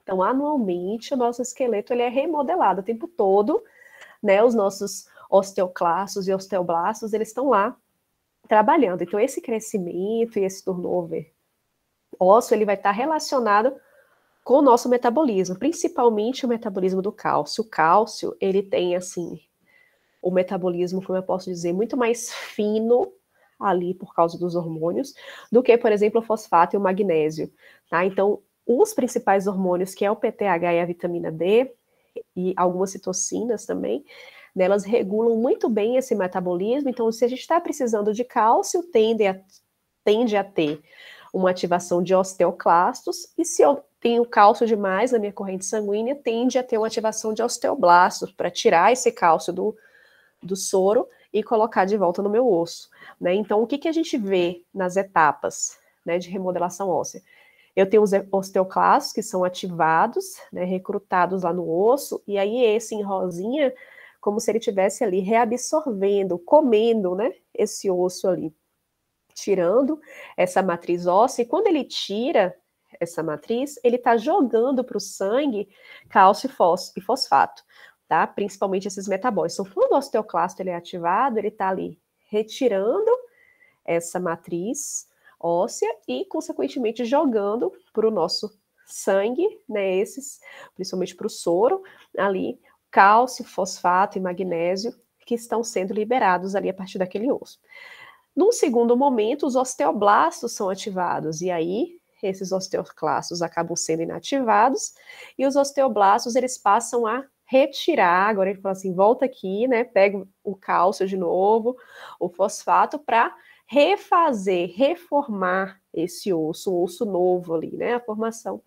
Então, anualmente, o nosso esqueleto, ele é remodelado o tempo todo, né, os nossos osteoclastos e osteoblastos, eles estão lá trabalhando. Então, esse crescimento e esse turnover ósseo, ele vai estar relacionado com o nosso metabolismo, principalmente o metabolismo do cálcio. O cálcio, ele tem, assim, o metabolismo, como eu posso dizer, muito mais fino ali por causa dos hormônios, do que, por exemplo, o fosfato e o magnésio, tá? Então, os principais hormônios, que é o PTH e a vitamina D, e algumas citocinas também, né, elas regulam muito bem esse metabolismo. Então, se a gente está precisando de cálcio, tende a ter uma ativação de osteoclastos, e se eu tenho cálcio demais na minha corrente sanguínea, tende a ter uma ativação de osteoblastos, para tirar esse cálcio do soro e colocar de volta no meu osso, né? Então, o que a gente vê nas etapas, né, de remodelação óssea? Eu tenho os osteoclastos que são ativados, né, recrutados lá no osso, e aí esse em rosinha, como se ele estivesse ali reabsorvendo, comendo, né, esse osso ali, tirando essa matriz óssea, e quando ele tira essa matriz, ele está jogando para o sangue cálcio e fosfato, tá? Principalmente esses metabólicos. Então, quando o osteoclasto ele é ativado, ele está ali retirando essa matriz óssea e, consequentemente, jogando para o nosso sangue, né, esses, principalmente para o soro, ali, cálcio, fosfato e magnésio, que estão sendo liberados ali a partir daquele osso. Num segundo momento, os osteoblastos são ativados, e aí esses osteoclastos acabam sendo inativados, e os osteoblastos, eles passam a retirar, agora ele fala assim, volta aqui, né, pega o cálcio de novo, o fosfato, para refazer, reformar esse osso, um osso novo ali, né, a formação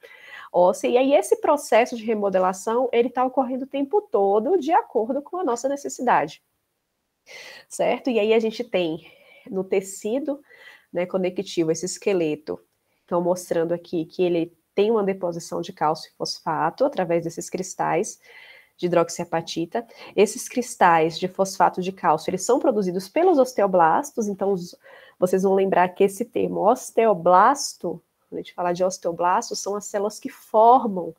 óssea. E aí esse processo de remodelação, ele está ocorrendo o tempo todo, de acordo com a nossa necessidade, certo? E aí a gente tem no tecido, né, conectivo, esse esqueleto, estão mostrando aqui que ele tem uma deposição de cálcio e fosfato através desses cristais de hidroxiapatita. Esses cristais de fosfato de cálcio, eles são produzidos pelos osteoblastos, então vocês vão lembrar que esse termo osteoblasto, quando a gente fala de osteoblastos, são as células que formam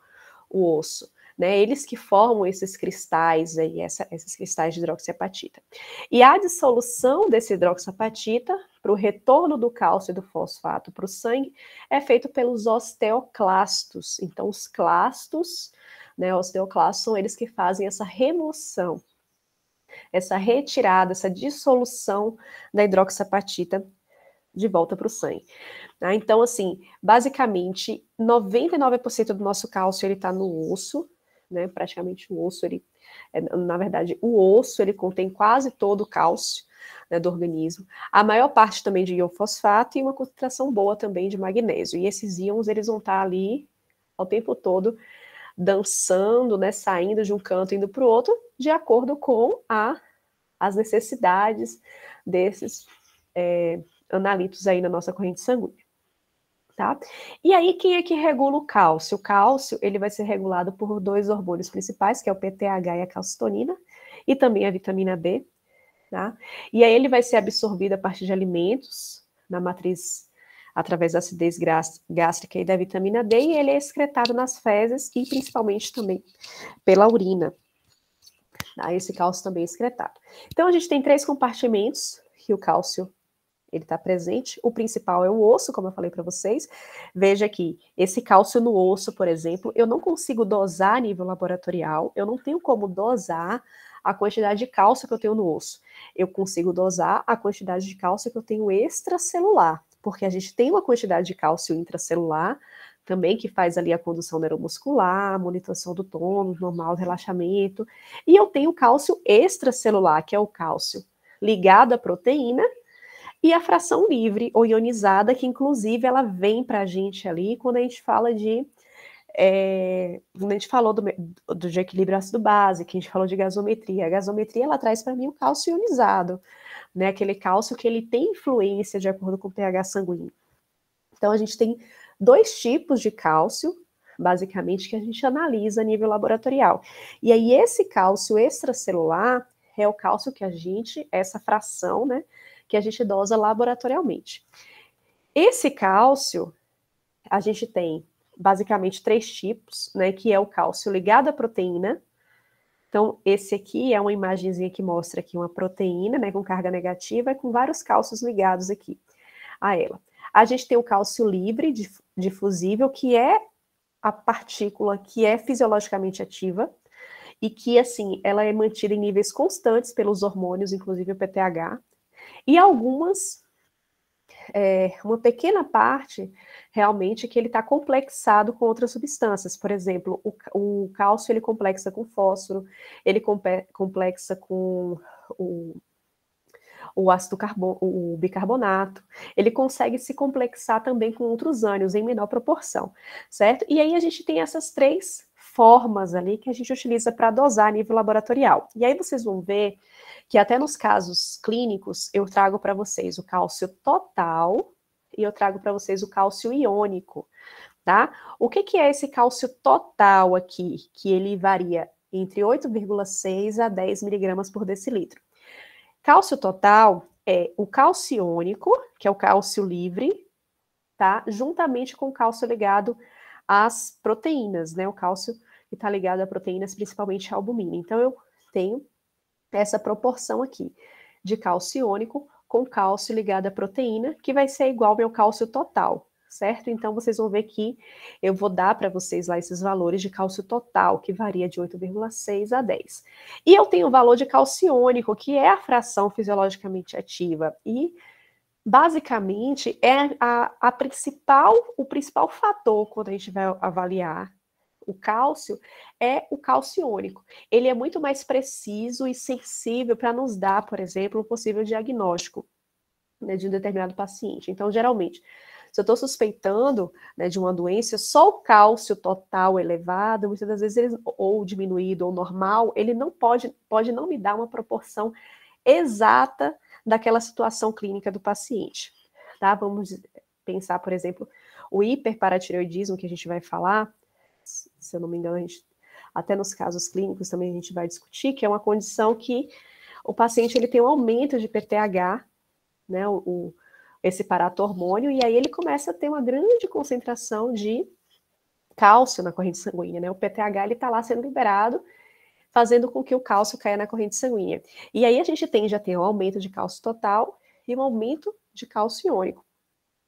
o osso, né? Eles que formam esses cristais aí, esses cristais de hidroxiapatita. E a dissolução desse hidroxiapatita para o retorno do cálcio e do fosfato para o sangue é feito pelos osteoclastos. Então, os clastos, né, osteoclastos são eles que fazem essa remoção, essa retirada, essa dissolução da hidroxiapatita de volta para o sangue. Tá? Então, assim, basicamente, 99% do nosso cálcio ele está no osso, né? Praticamente o osso, na verdade, o osso ele contém quase todo o cálcio, né, do organismo. A maior parte também de iodo-fosfato e uma concentração boa também de magnésio. E esses íons eles vão estar ali o tempo todo dançando, né, saindo de um canto indo para o outro, de acordo com as necessidades desses analitos aí na nossa corrente sanguínea. Tá? E aí, quem é que regula o cálcio? O cálcio, ele vai ser regulado por dois hormônios principais, que é o PTH e a calcitonina, e também a vitamina B, tá? E aí ele vai ser absorvido a partir de alimentos, na matriz, através da acidez gástrica e da vitamina D, e ele é excretado nas fezes e principalmente também pela urina. Tá? Esse cálcio também é excretado. Então, a gente tem 3 compartimentos que o cálcio ele está presente. O principal é o osso, como eu falei para vocês. Veja que esse cálcio no osso, por exemplo, eu não consigo dosar a nível laboratorial, eu não tenho como dosar a quantidade de cálcio que eu tenho no osso. Eu consigo dosar a quantidade de cálcio que eu tenho extracelular, porque a gente tem uma quantidade de cálcio intracelular também que faz ali a condução neuromuscular, a monitoração do tônus normal, relaxamento, e eu tenho cálcio extracelular, que é o cálcio ligado à proteína, e a fração livre ou ionizada, que inclusive ela vem para a gente ali quando a gente fala de. Quando a gente falou de equilíbrio ácido-base, que a gente falou de gasometria. A gasometria ela traz para mim o cálcio ionizado, né? Aquele cálcio que ele tem influência de acordo com o pH sanguíneo. Então a gente tem 2 tipos de cálcio, basicamente, que a gente analisa a nível laboratorial. E aí esse cálcio extracelular é o cálcio que a gente, essa fração, né? Que a gente dosa laboratorialmente. Esse cálcio, a gente tem basicamente 3 tipos, né, que é o cálcio ligado à proteína. Então, esse aqui é uma imagenzinha que mostra aqui uma proteína, né, com carga negativa e com vários cálcios ligados aqui a ela. A gente tem o cálcio livre, difusível, que é a partícula que é fisiologicamente ativa e que, assim, ela é mantida em níveis constantes pelos hormônios, inclusive o PTH. E uma pequena parte, realmente, que ele está complexado com outras substâncias. Por exemplo, o cálcio, ele complexa com fósforo, ele complexa com o ácido o bicarbonato, ele consegue se complexar também com outros ânions em menor proporção, certo? E aí a gente tem essas 3 formas ali que a gente utiliza para dosar a nível laboratorial. E aí vocês vão ver que até nos casos clínicos eu trago para vocês o cálcio total e eu trago para vocês o cálcio iônico, tá? O que é esse cálcio total aqui? Que ele varia entre 8,6 a 10 miligramas por decilitro. Cálcio total é o cálcio iônico, que é o cálcio livre, tá? Juntamente com o cálcio ligado às proteínas, né? O cálcio que está ligado a proteínas, principalmente a albumina. Então, eu tenho essa proporção aqui de cálcio iônico com cálcio ligado à proteína, que vai ser igual ao meu cálcio total, certo? Então, vocês vão ver que eu vou dar para vocês lá esses valores de cálcio total, que varia de 8,6 a 10. E eu tenho o valor de cálcio iônico, que é a fração fisiologicamente ativa, e basicamente é o principal fator quando a gente vai avaliar o cálcio é o cálcio iônico. Ele é muito mais preciso e sensível para nos dar, por exemplo, um possível diagnóstico, né, de um determinado paciente. Então, geralmente, se eu estou suspeitando, né, de uma doença, só o cálcio total elevado, muitas das vezes, ou diminuído ou normal, ele não pode não me dar uma proporção exata daquela situação clínica do paciente. Tá? Vamos pensar, por exemplo, o hiperparatireoidismo, que a gente vai falar, se eu não me engano, até nos casos clínicos também a gente vai discutir, que é uma condição que o paciente ele tem um aumento de PTH, né, esse paratormônio, e aí ele começa a ter uma grande concentração de cálcio na corrente sanguínea, né? O PTH ele está lá sendo liberado, fazendo com que o cálcio caia na corrente sanguínea. E aí a gente tende a ter um aumento de cálcio total e um aumento de cálcio iônico.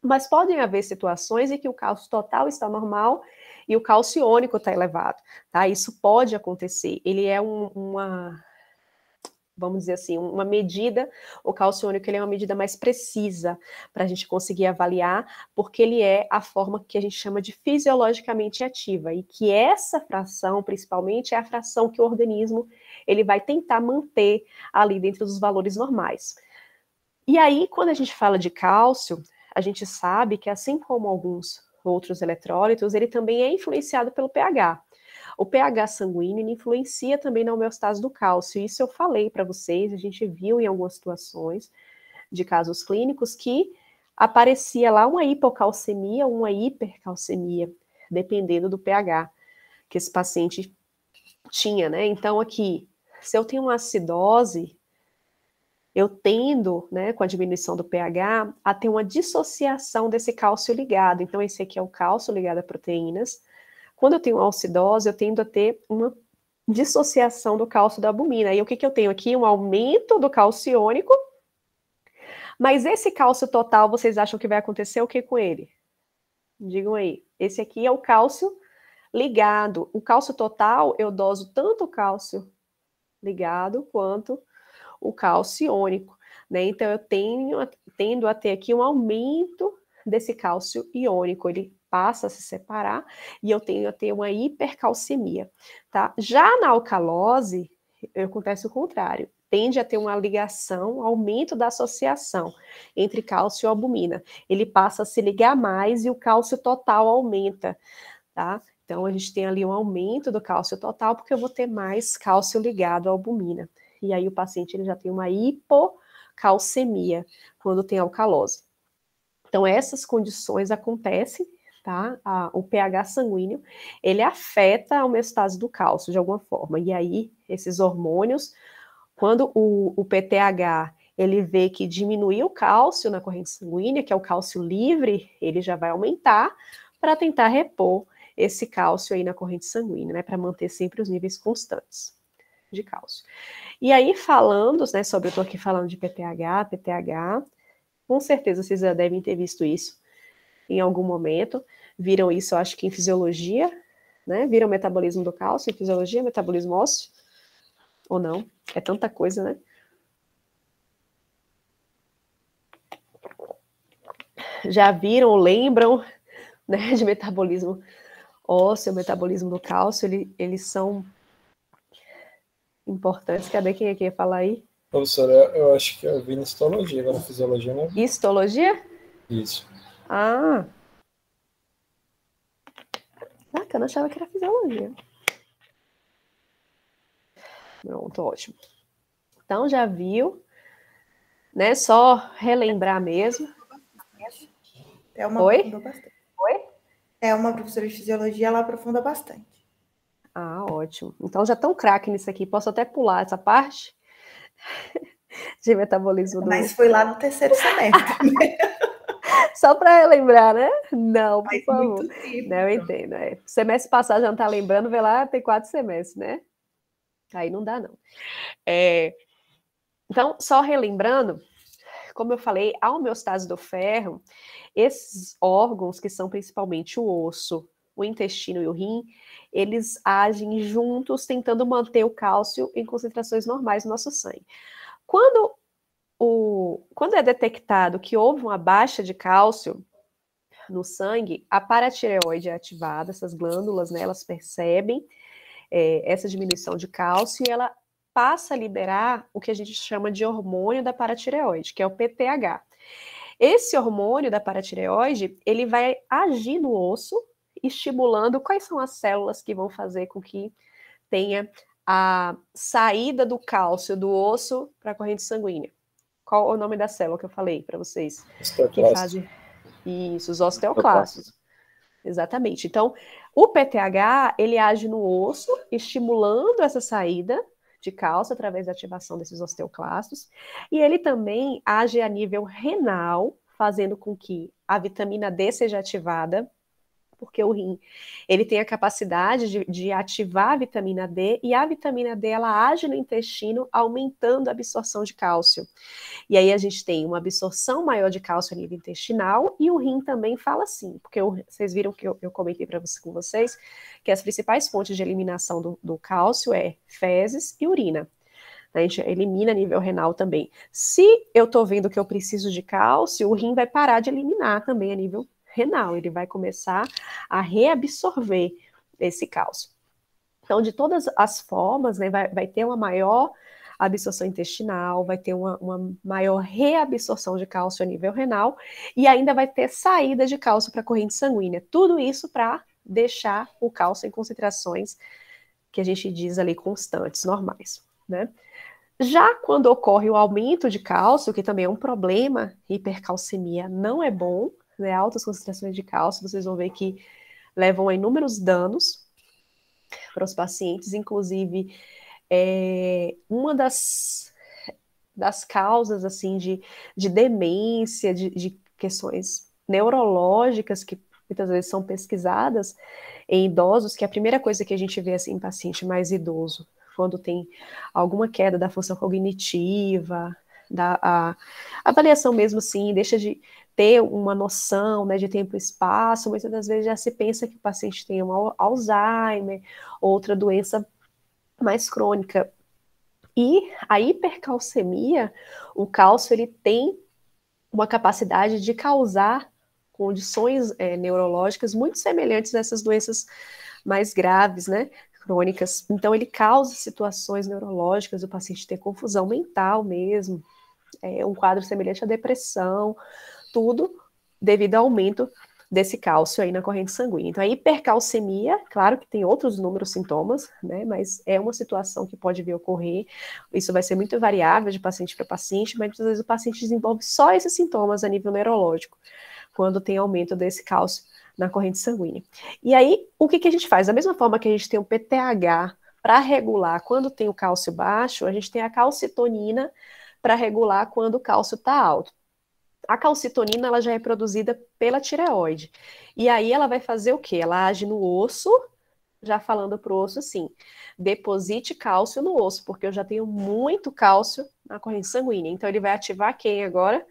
Mas podem haver situações em que o cálcio total está normal e o cálcio iônico está elevado, tá? Isso pode acontecer. Ele é vamos dizer assim, uma medida, o cálcio iônico ele é uma medida mais precisa para a gente conseguir avaliar, porque ele é a forma que a gente chama de fisiologicamente ativa, e que essa fração, principalmente, é a fração que o organismo ele vai tentar manter ali dentro dos valores normais. E aí, quando a gente fala de cálcio, a gente sabe que, assim como alguns outros eletrólitos, ele também é influenciado pelo pH. O pH sanguíneo influencia também na homeostase do cálcio. Isso eu falei para vocês, a gente viu em algumas situações de casos clínicos que aparecia lá uma hipocalcemia ou uma hipercalcemia, dependendo do pH que esse paciente tinha, né? Então, aqui, se eu tenho uma acidose, eu tendo, né, com a diminuição do pH, a ter uma dissociação desse cálcio ligado. Então, esse aqui é o cálcio ligado a proteínas. Quando eu tenho alcidose, eu tendo a ter uma dissociação do cálcio da albumina. E o que eu tenho aqui? Um aumento do cálcio iônico. Mas esse cálcio total, vocês acham que vai acontecer o que com ele? Digam aí. Esse aqui é o cálcio ligado. O cálcio total, eu doso tanto o cálcio ligado quanto o cálcio iônico, né? Então, eu tendo a ter aqui um aumento desse cálcio iônico. Ele passa a se separar e eu tenho a ter uma hipercalcemia, tá? Já na alcalose, acontece o contrário. Tende a ter uma ligação, aumento da associação entre cálcio e albumina. Ele passa a se ligar mais e o cálcio total aumenta, tá? Então, a gente tem ali um aumento do cálcio total, porque eu vou ter mais cálcio ligado à albumina. E aí, o paciente ele já tem uma hipocalcemia, quando tem alcalose. Então, essas condições acontecem, tá? O pH sanguíneo, ele afeta a homeostase do cálcio, de alguma forma. E aí, esses hormônios, quando o PTH, ele vê que diminuiu o cálcio na corrente sanguínea, que é o cálcio livre, ele já vai aumentar para tentar repor esse cálcio aí na corrente sanguínea, né? Para manter sempre os níveis constantes de cálcio. E aí, falando, né, sobre, eu tô aqui falando de PTH, com certeza vocês já devem ter visto isso em algum momento, viram isso, eu acho que em fisiologia, né, viram o metabolismo do cálcio em fisiologia, metabolismo ósseo, ou não, é tanta coisa, né? Já viram, lembram, né, de metabolismo ósseo, metabolismo do cálcio, eles são importantes. Cadê quem aqui ia falar aí? Professora, eu acho que eu vi na histologia, agora na fisiologia, né? Histologia? Isso. Ah, eu não achava que era fisiologia. Pronto, ótimo. Então, já viu, né? Só relembrar mesmo. Aprofundou bastante. Oi? É uma professora de fisiologia, ela aprofunda bastante. Ah, ótimo. Então, já estão craque nisso aqui. Posso até pular essa parte de metabolismo do... Mas foi lá no terceiro semestre, né? Só para relembrar, né? Não, por Faz favor. muito tempo. Não, eu entendo. É. Semestre passado já não está lembrando, vê lá, tem 4 semestres, né? Aí não dá, não. Então, só relembrando, como eu falei, a homeostase do ferro, esses órgãos que são principalmente o osso, o intestino e o rim, eles agem juntos tentando manter o cálcio em concentrações normais no nosso sangue. Quando é detectado que houve uma baixa de cálcio no sangue, a paratireoide é ativada, essas glândulas, né, elas percebem essa diminuição de cálcio e ela passa a liberar o que a gente chama de hormônio da paratireoide, que é o PTH. Esse hormônio da paratireoide, ele vai agir no osso, estimulando quais são as células que vão fazer com que tenha a saída do cálcio do osso para a corrente sanguínea. Qual é o nome da célula que eu falei para vocês? Que fazem isso, os osteoclastos. Exatamente. Então, o PTH, ele age no osso, estimulando essa saída de cálcio através da ativação desses osteoclastos, e ele também age a nível renal, fazendo com que a vitamina D seja ativada, porque o rim, ele tem a capacidade de ativar a vitamina D, e a vitamina D, ela age no intestino, aumentando a absorção de cálcio. E aí a gente tem uma absorção maior de cálcio a nível intestinal, e o rim também fala assim, porque vocês viram que eu comentei com vocês, que as principais fontes de eliminação do cálcio é fezes e urina. A gente elimina a nível renal também. Se eu estou vendo que eu preciso de cálcio, o rim vai parar de eliminar também a nível renal, ele vai começar a reabsorver esse cálcio. Então, de todas as formas, né, vai ter uma maior absorção intestinal, vai ter uma maior reabsorção de cálcio a nível renal, e ainda vai ter saída de cálcio para a corrente sanguínea. Tudo isso para deixar o cálcio em concentrações que a gente diz ali constantes, normais, né? Já quando ocorre o aumento de cálcio, que também é um problema, hipercalcemia não é bom, né? Altas concentrações de cálcio, vocês vão ver que levam a inúmeros danos para os pacientes, inclusive uma das causas assim de demência, de questões neurológicas que muitas vezes são pesquisadas em idosos, que a primeira coisa que a gente vê assim, em paciente mais idoso, quando tem alguma queda da função cognitiva, a avaliação mesmo assim, deixa de ter uma noção, né, de tempo e espaço, muitas das vezes já se pensa que o paciente tem um Alzheimer, outra doença mais crônica. E a hipercalcemia, o cálcio, ele tem uma capacidade de causar condições neurológicas muito semelhantes a essas doenças mais graves, né, crônicas. Então, ele causa situações neurológicas, o paciente ter confusão mental mesmo, um quadro semelhante à depressão, tudo devido ao aumento desse cálcio aí na corrente sanguínea. Então, a hipercalcemia, claro que tem outros inúmeros sintomas, né, mas é uma situação que pode vir a ocorrer, isso vai ser muito variável de paciente para paciente, mas muitas vezes o paciente desenvolve só esses sintomas a nível neurológico, quando tem aumento desse cálcio na corrente sanguínea. E aí, o que a gente faz? Da mesma forma que a gente tem o PTH para regular quando tem o cálcio baixo, a gente tem a calcitonina para regular quando o cálcio está alto. A calcitonina, ela já é produzida pela tireoide. E aí ela vai fazer o quê? Ela age no osso, já falando para o osso assim, deposite cálcio no osso, porque eu já tenho muito cálcio na corrente sanguínea. Então ele vai ativar quem agora?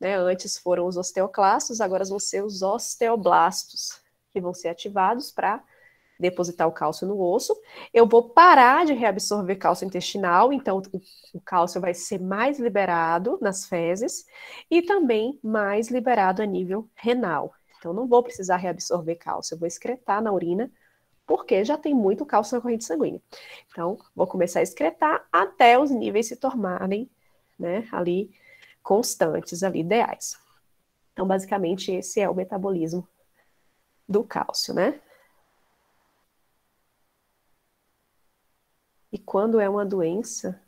Né, antes foram os osteoclastos, agora vão ser os osteoblastos, que vão ser ativados para depositar o cálcio no osso. Eu vou parar de reabsorver cálcio intestinal, então o cálcio vai ser mais liberado nas fezes e também mais liberado a nível renal. Então não vou precisar reabsorver cálcio, eu vou excretar na urina, porque já tem muito cálcio na corrente sanguínea. Então vou começar a excretar até os níveis se tornarem, né, ali constantes, ali ideais. Então basicamente esse é o metabolismo do cálcio, né? E quando é uma doença?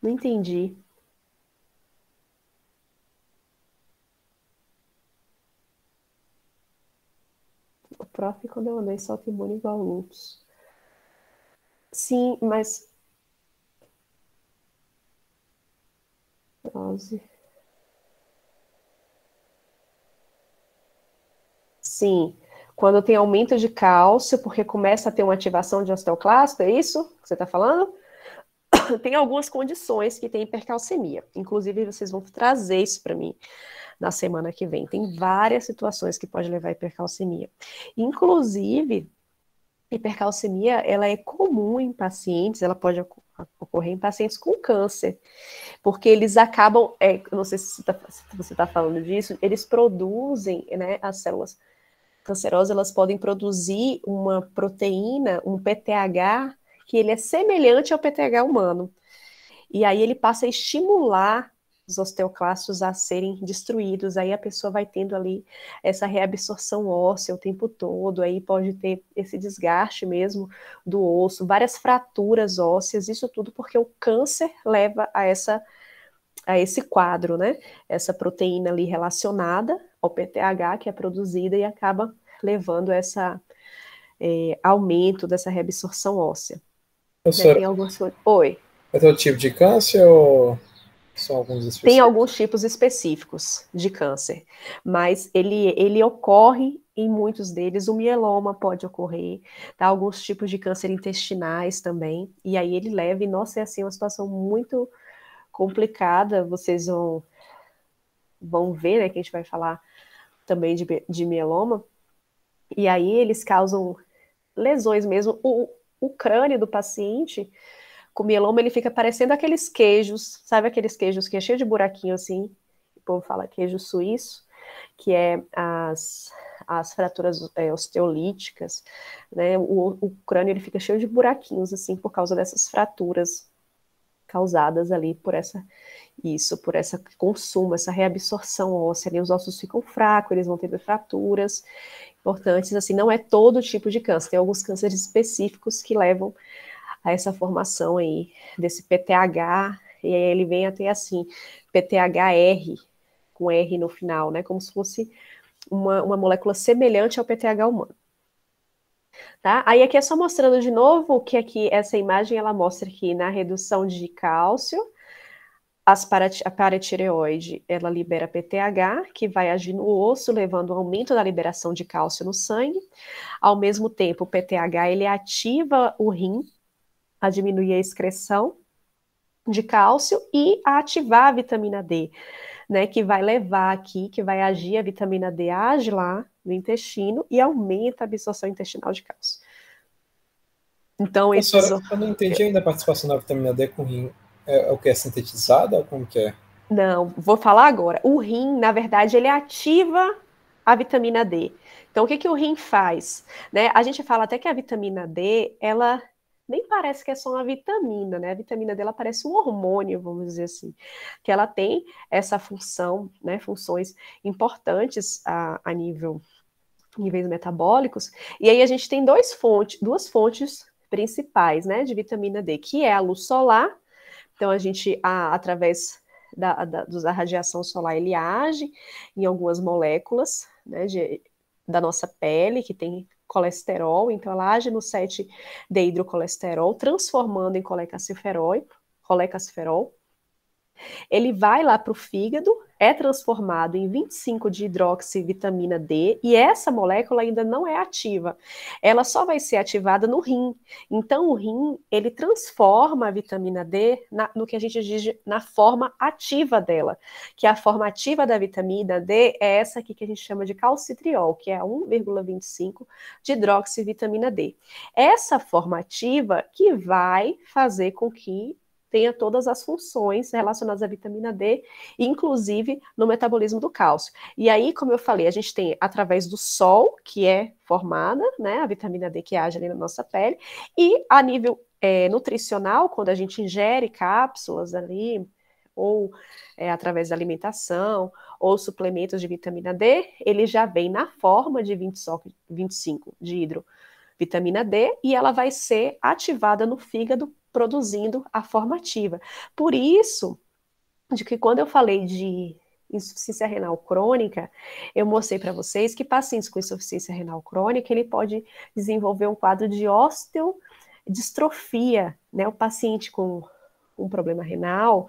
Não entendi. O prof, quando eu andei solta imune igual lúpus. Sim, mas... Sim, quando tem aumento de cálcio, porque começa a ter uma ativação de osteoclasto, é isso que você está falando? Tem algumas condições que tem hipercalcemia. Inclusive, vocês vão trazer isso para mim na semana que vem. Tem várias situações que pode levar a hipercalcemia. Inclusive, hipercalcemia, ela é comum em pacientes, ela pode ocorrer em pacientes com câncer, porque eles acabam, não sei se você está falando disso, eles produzem, né, as células cancerosas, elas podem produzir uma proteína, um PTH, que ele é semelhante ao PTH humano. E aí ele passa a estimular os osteoclastos a serem destruídos, aí a pessoa vai tendo ali essa reabsorção óssea o tempo todo, aí pode ter esse desgaste mesmo do osso, várias fraturas ósseas, isso tudo porque o câncer leva a esse quadro, né? Essa proteína ali relacionada, ao PTH que é produzida e acaba levando essa aumento dessa reabsorção óssea. Professora, Tem alguns... Oi. é todo tipo de câncer ou são alguns Tem específicos? alguns tipos específicos de câncer, mas ele ocorre em muitos deles. O mieloma pode ocorrer, tá? Alguns tipos de câncer intestinais também, e aí ele leva, e nossa, é assim uma situação muito complicada. Vocês vão ver, né, que a gente vai falar também de mieloma, e aí eles causam lesões mesmo. O crânio do paciente com mieloma, ele fica parecendo aqueles queijos, sabe aqueles queijos que é cheio de buraquinho assim? O povo fala queijo suíço, que é as fraturas osteolíticas, né? O crânio ele fica cheio de buraquinhos assim por causa dessas fraturas causadas ali por essa consumo, essa reabsorção óssea, ali os ossos ficam fracos, eles vão ter fraturas importantes, assim, não é todo tipo de câncer, tem alguns cânceres específicos que levam a essa formação aí desse PTH, e aí ele vem até assim, PTHR, com R no final, né, como se fosse uma molécula semelhante ao PTH humano. Tá? Aí aqui é só mostrando de novo que aqui essa imagem ela mostra que na redução de cálcio, a paratireoide ela libera PTH, que vai agir no osso, levando ao aumento da liberação de cálcio no sangue. Ao mesmo tempo, o PTH ele ativa o rim a diminuir a excreção de cálcio e a ativar a vitamina D, né, que vai levar aqui, que vai agir, a vitamina D age lá no intestino e aumenta a absorção intestinal de cálcio. Então, Professora, eu não entendi ainda a participação da vitamina D com o rim. É o que é sintetizada ou como que é? Não, vou falar agora. O rim, na verdade, ele ativa a vitamina D. Então, o que o rim faz? Né? A gente fala até que a vitamina D, ela nem parece que é só uma vitamina, né? A vitamina D, ela parece um hormônio, vamos dizer assim, que ela tem essa função, né? Funções importantes a níveis metabólicos. E aí a gente tem duas fontes principais, né? De vitamina D, que é a luz solar. Então, a gente, através da radiação solar, ele age em algumas moléculas, né, da nossa pele, que tem colesterol, então ela age no 7-deidrocolesterol, transformando em colecalciferol. Ele vai lá para o fígado, é transformado em 25 de hidroxivitamina D, e essa molécula ainda não é ativa. Ela só vai ser ativada no rim. Então, o rim, ele transforma a vitamina D no que a gente diz na forma ativa dela, que a forma ativa da vitamina D é essa aqui que a gente chama de calcitriol, que é 1,25 de hidroxivitamina D. Essa forma ativa que vai fazer com que tenha todas as funções relacionadas à vitamina D, inclusive no metabolismo do cálcio. E aí, como eu falei, a gente tem através do sol, que é formada, né, a vitamina D que age ali na nossa pele, e a nível nutricional, quando a gente ingere cápsulas ali, ou através da alimentação, ou suplementos de vitamina D, ele já vem na forma de 25 de hidrovitamina D, e ela vai ser ativada no fígado, produzindo a forma ativa. Por isso, de que quando eu falei de insuficiência renal crônica, eu mostrei para vocês que pacientes com insuficiência renal crônica, ele pode desenvolver um quadro de osteodistrofia, né? O paciente com um problema renal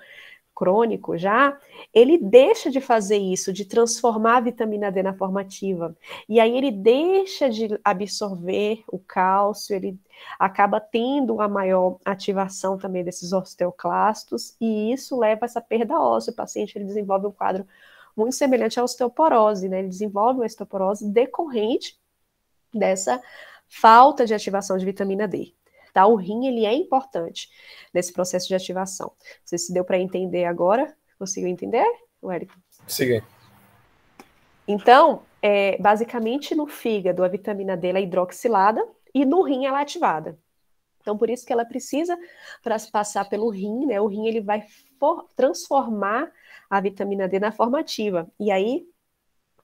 crônico já, ele deixa de fazer isso, de transformar a vitamina D na forma ativa. E aí ele deixa de absorver o cálcio, ele acaba tendo uma maior ativação também desses osteoclastos, e isso leva a essa perda óssea. O paciente ele desenvolve um quadro muito semelhante à osteoporose, né? Ele desenvolve uma osteoporose decorrente dessa falta de ativação de vitamina D. Tá? O rim ele é importante nesse processo de ativação. Não sei se deu para entender agora. Conseguiu entender, Wellington? Siga. Então, basicamente no fígado a vitamina D ela é hidroxilada e no rim ela é ativada. Então, por isso que ela precisa para passar pelo rim, né? O rim ele vai transformar a vitamina D na forma ativa. E aí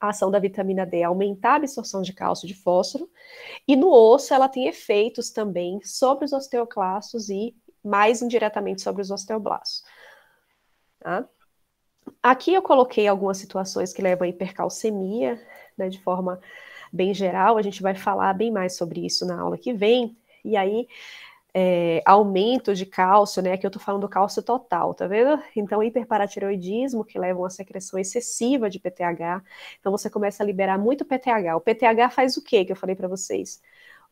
a ação da vitamina D é aumentar a absorção de cálcio e de fósforo, e no osso ela tem efeitos também sobre os osteoclastos e mais indiretamente sobre os osteoblastos. Tá? Aqui eu coloquei algumas situações que levam à hipercalcemia, né, de forma bem geral. A gente vai falar bem mais sobre isso na aula que vem. E aí, aumento de cálcio, né? Aqui eu tô falando do cálcio total, tá vendo? Então, hiperparatireoidismo, que leva a uma secreção excessiva de PTH. Então, você começa a liberar muito PTH. O PTH faz o quê que eu falei para vocês?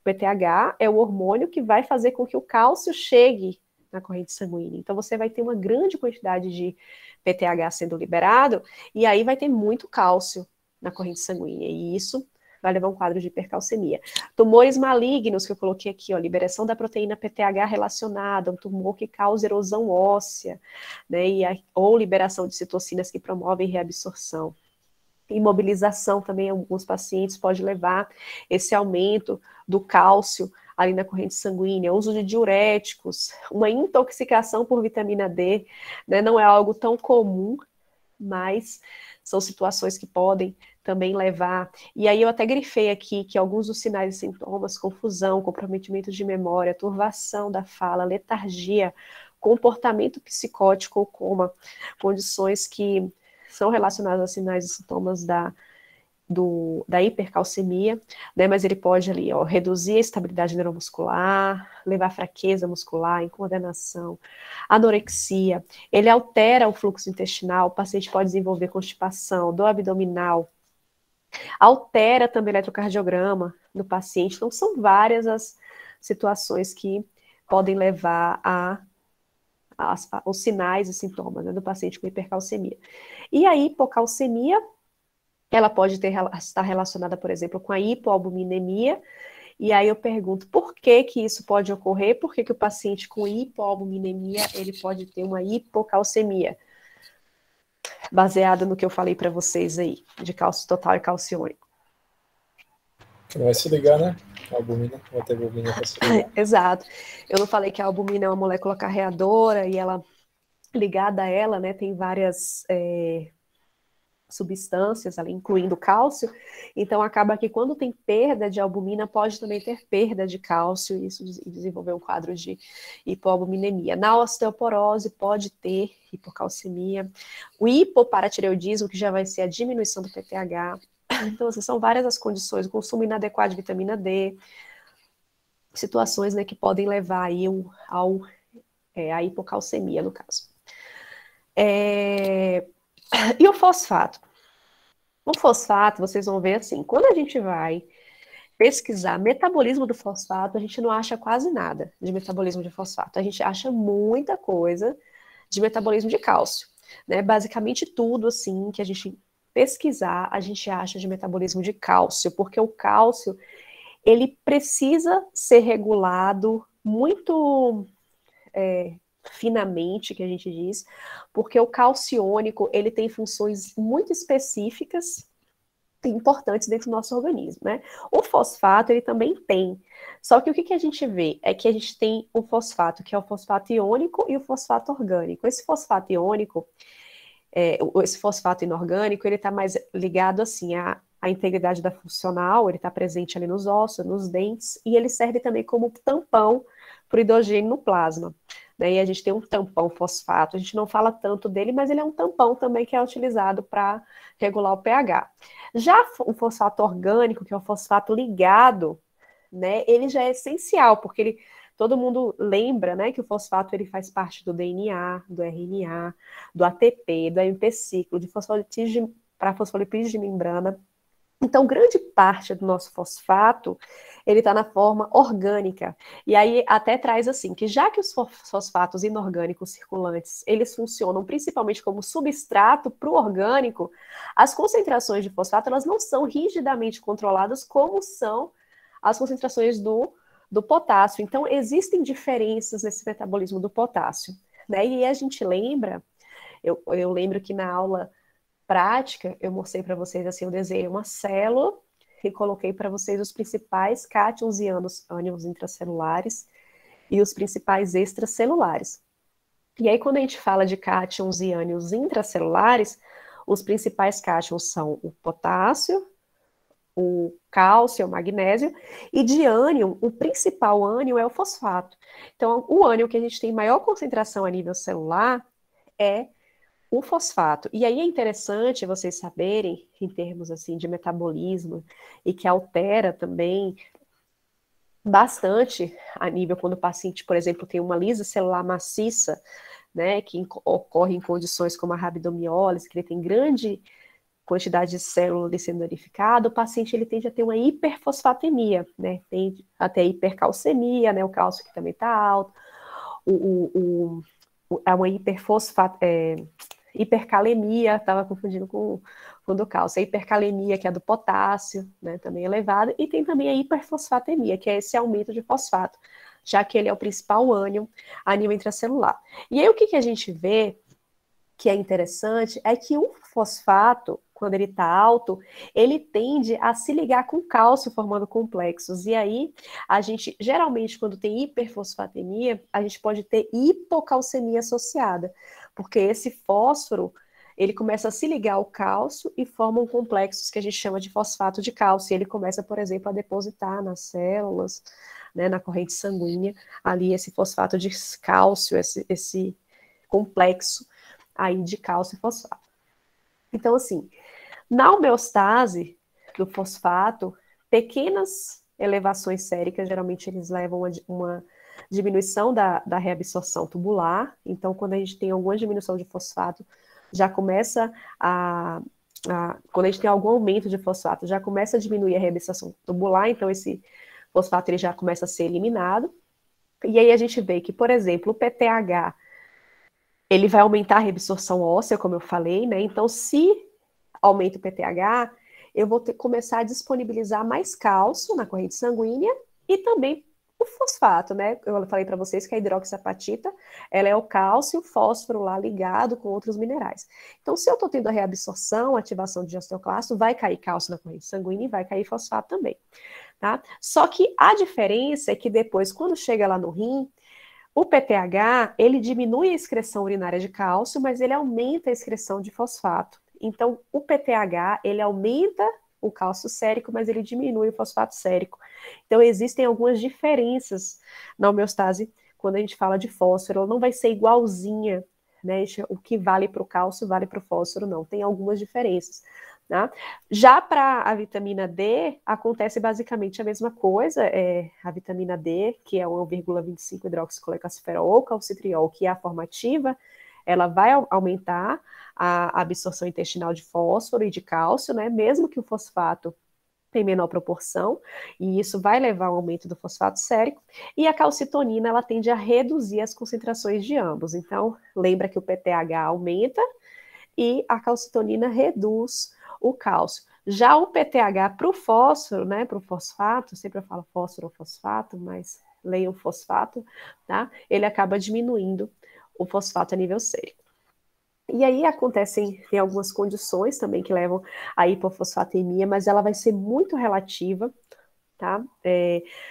O PTH é o hormônio que vai fazer com que o cálcio chegue na corrente sanguínea. Então, você vai ter uma grande quantidade de PTH sendo liberado, e aí vai ter muito cálcio na corrente sanguínea, e isso vai levar a um quadro de hipercalcemia. Tumores malignos, que eu coloquei aqui, ó, liberação da proteína PTH relacionada, um tumor que causa erosão óssea, né, ou liberação de citocinas que promovem reabsorção. Imobilização também, em alguns pacientes, pode levar esse aumento do cálcio ali na corrente sanguínea, uso de diuréticos, uma intoxicação por vitamina D, né, não é algo tão comum, mas são situações que podem também levar. E aí eu até grifei aqui que alguns dos sinais e sintomas, confusão, comprometimento de memória, turvação da fala, letargia, comportamento psicótico ou coma, condições que são relacionadas a sinais e sintomas da hipercalcemia, né, mas ele pode ali, ó, reduzir a estabilidade neuromuscular, levar a fraqueza muscular, incoordenação, anorexia, ele altera o fluxo intestinal, o paciente pode desenvolver constipação, dor abdominal, altera também o eletrocardiograma do paciente, então são várias as situações que podem levar os sinais e sintomas, né, do paciente com hipercalcemia. E a hipocalcemia, ela pode estar relacionada, por exemplo, com a hipoalbuminemia, e aí eu pergunto, por que que isso pode ocorrer? Por que que o paciente com hipoalbuminemia, ele pode ter uma hipocalcemia? Baseado no que eu falei para vocês aí, de cálcio total e calciônico. Que não vai se ligar, né? A albumina, vai ter albumina para se ligar. Exato. Eu não falei que a albumina é uma molécula carreadora, e ela, ligada a ela, né, tem várias substâncias ali, incluindo cálcio, então acaba que quando tem perda de albumina, pode também ter perda de cálcio, e isso desenvolver um quadro de hipoalbuminemia. Na osteoporose pode ter hipocalcemia, o hipoparatireoidismo, que já vai ser a diminuição do PTH, então assim, são várias as condições, o consumo inadequado de vitamina D, situações, né, que podem levar aí à hipocalcemia, no caso. E o fosfato? O fosfato, vocês vão ver assim, quando a gente vai pesquisar metabolismo do fosfato, a gente não acha quase nada de metabolismo de fosfato. A gente acha muita coisa de metabolismo de cálcio, né? Basicamente tudo, assim, que a gente pesquisar, a gente acha de metabolismo de cálcio, porque o cálcio, ele precisa ser regulado muito finamente, que a gente diz, porque o calciônico, ele tem funções muito específicas e importantes dentro do nosso organismo, né? O fosfato, ele também tem. Só que o que a gente vê é que a gente tem o fosfato, que é o fosfato iônico e o fosfato orgânico. Esse fosfato iônico, esse fosfato inorgânico, ele está mais ligado, assim, à integridade da funcional, ele está presente ali nos ossos, nos dentes, e ele serve também como tampão para o hidrogênio no plasma. E a gente tem um tampão fosfato, a gente não fala tanto dele, mas ele é um tampão também que é utilizado para regular o pH. Já o fosfato orgânico, que é o fosfato ligado, né, ele já é essencial, porque todo mundo lembra, né, que o fosfato ele faz parte do DNA, do RNA, do ATP, do AMP ciclo, para fosfolipídios de membrana. Então, grande parte do nosso fosfato, ele está na forma orgânica. E aí até traz assim, que já que os fosfatos inorgânicos circulantes, eles funcionam principalmente como substrato para o orgânico, as concentrações de fosfato, elas não são rigidamente controladas como são as concentrações do potássio. Então, existem diferenças nesse metabolismo do potássio, né? E a gente lembra, eu lembro que na aula prática, eu mostrei para vocês assim, eu desenhei uma célula e coloquei para vocês os principais cátions e ânions intracelulares e os principais extracelulares. E aí, quando a gente fala de cátions e ânions intracelulares, os principais cátions são o potássio, o cálcio, o magnésio, e de ânion, o principal ânion é o fosfato. Então, o ânion que a gente tem maior concentração a nível celular é o fosfato. E aí é interessante vocês saberem, em termos assim de metabolismo, e que altera também bastante a nível quando o paciente, por exemplo, tem uma lisa celular maciça, né, que ocorre em condições como a rabdomiólise, que ele tem grande quantidade de célula ali sendo danificada, o paciente ele tende a ter uma hiperfosfatemia, né, tem até hipercalcemia, né, o cálcio que também está alto, é uma hipercalemia, estava confundindo com do cálcio, a hipercalemia, que é do potássio, né, também elevada, e tem também a hiperfosfatemia, que é esse aumento de fosfato, já que ele é o principal ânion a nível intracelular. E aí o que a gente vê que é interessante é que o fosfato, quando ele está alto, ele tende a se ligar com cálcio, formando complexos. E aí, a gente, geralmente, quando tem hiperfosfatemia, a gente pode ter hipocalcemia associada, porque esse fósforo, ele começa a se ligar ao cálcio e formam complexos que a gente chama de fosfato de cálcio. E ele começa, por exemplo, a depositar nas células, né, na corrente sanguínea, ali esse fosfato de cálcio, esse complexo aí de cálcio e fosfato. Então, assim, na homeostase do fosfato, pequenas elevações séricas, geralmente eles levam a uma diminuição da reabsorção tubular. Então, quando a gente tem alguma diminuição de fosfato, já começa quando a gente tem algum aumento de fosfato, já começa a diminuir a reabsorção tubular, então esse fosfato ele já começa a ser eliminado. E aí a gente vê que, por exemplo, o PTH ele vai aumentar a reabsorção óssea, como eu falei, né? Então, se aumenta o PTH, eu vou começar a disponibilizar mais cálcio na corrente sanguínea e também o fosfato, né? Eu falei para vocês que a hidroxiapatita, ela é o cálcio e o fósforo lá ligado com outros minerais. Então, se eu estou tendo a reabsorção, ativação de osteoclasto, vai cair cálcio na corrente sanguínea e vai cair fosfato também, tá? Só que a diferença é que depois, quando chega lá no rim, o PTH, ele diminui a excreção urinária de cálcio, mas ele aumenta a excreção de fosfato. Então, o PTH, ele aumenta o cálcio sérico, mas ele diminui o fosfato sérico. Então, existem algumas diferenças na homeostase quando a gente fala de fósforo. Ela não vai ser igualzinha, né? O que vale para o cálcio vale para o fósforo, não. Tem algumas diferenças. Né? Já para a vitamina D, acontece basicamente a mesma coisa, a vitamina D, que é 1,25 hidroxicolecalciferol ou calcitriol, que é a formativa, ela vai aumentar a absorção intestinal de fósforo e de cálcio, né? Mesmo que o fosfato tem menor proporção, e isso vai levar ao aumento do fosfato sérico, e a calcitonina, ela tende a reduzir as concentrações de ambos. Então, lembra que o PTH aumenta e a calcitonina reduz o cálcio. Já o PTH para o fósforo, né, para o fosfato, sempre eu falo fósforo ou fosfato, mas leiam fosfato, tá? Ele acaba diminuindo o fosfato a nível sérico. E aí tem algumas condições também que levam à hipofosfatemia, mas ela vai ser muito relativa, tá?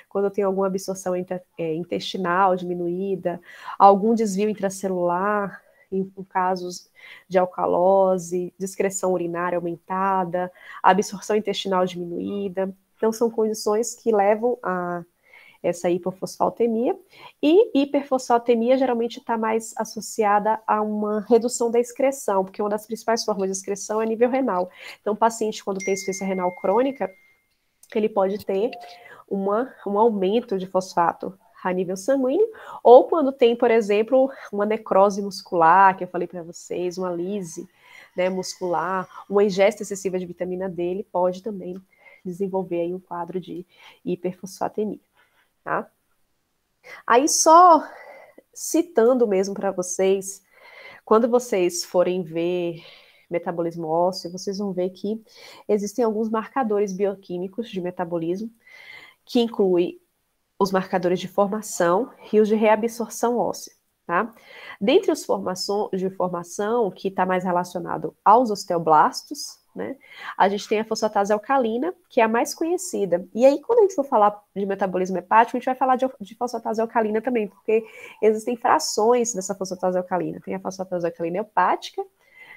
Quando eu tenho alguma absorção intestinal diminuída, algum desvio intracelular, em casos de alcalose, excreção urinária aumentada, absorção intestinal diminuída. Então, são condições que levam a essa hipofosfatemia, e hiperfosfatemia geralmente está mais associada a uma redução da excreção, porque uma das principais formas de excreção é a nível renal. Então, o paciente, quando tem insuficiência renal crônica, ele pode ter um aumento de fosfato a nível sanguíneo, ou quando tem, por exemplo, uma necrose muscular, que eu falei para vocês, uma lise, né, muscular, uma ingesta excessiva de vitamina D, ele pode também desenvolver aí um quadro de hiperfosfatemia, tá? Aí só citando mesmo para vocês, quando vocês forem ver metabolismo ósseo, vocês vão ver que existem alguns marcadores bioquímicos de metabolismo, que incluem os marcadores de formação e os de reabsorção óssea, tá? Dentre os de formação, que está mais relacionado aos osteoblastos, né, a gente tem a fosfatase alcalina, que é a mais conhecida. E aí, quando a gente for falar de metabolismo hepático, a gente vai falar de fosfatase alcalina também, porque existem frações dessa fosfatase alcalina. Tem a fosfatase alcalina hepática,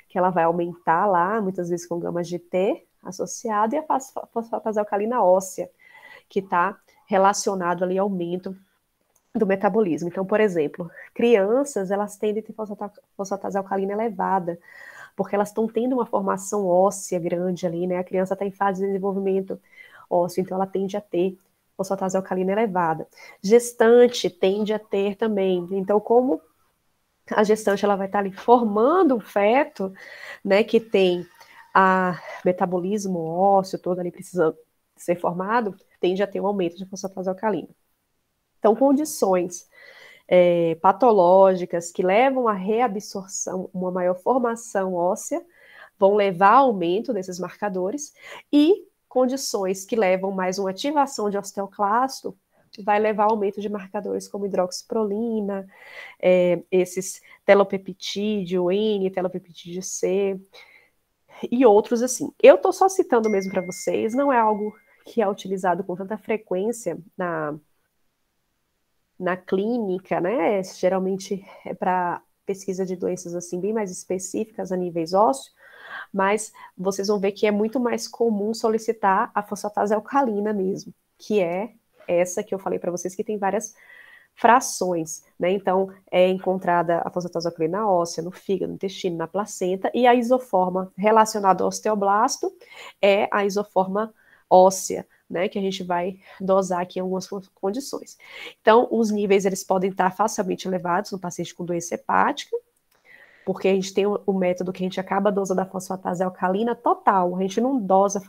que ela vai aumentar lá, muitas vezes com gama GT associado, e a fosfatase alcalina óssea, que está relacionado ali ao aumento do metabolismo. Então, por exemplo, crianças, elas tendem a ter fosfatase alcalina elevada, porque elas estão tendo uma formação óssea grande ali, né? A criança está em fase de desenvolvimento ósseo, então ela tende a ter fosfatase alcalina elevada. Gestante tende a ter também. Então, como a gestante ela vai estar ali formando o feto, né, que tem a metabolismo ósseo todo ali precisando ser formado, tende a ter um aumento de fosfatase alcalina. Então, condições patológicas que levam à reabsorção, uma maior formação óssea, vão levar ao aumento desses marcadores, e condições que levam mais uma ativação de osteoclasto, vai levar ao aumento de marcadores como hidroxiprolina, esses telopeptídeo N, telopeptídeo C, e outros assim. Eu estou só citando mesmo para vocês, não é algo que é utilizado com tanta frequência na clínica, né? Geralmente é para pesquisa de doenças assim bem mais específicas a níveis ósseos, mas vocês vão ver que é muito mais comum solicitar a fosfatase alcalina mesmo, que é essa que eu falei para vocês, que tem várias frações, né? Então, é encontrada a fosfatase alcalina óssea, no fígado, no intestino, na placenta, e a isoforma relacionada ao osteoblasto é a isoforma óssea, né, que a gente vai dosar aqui em algumas condições. Então, os níveis, eles podem estar facilmente elevados no paciente com doença hepática, porque a gente tem o método que a gente acaba dosando a fosfatase alcalina total, a gente não dosa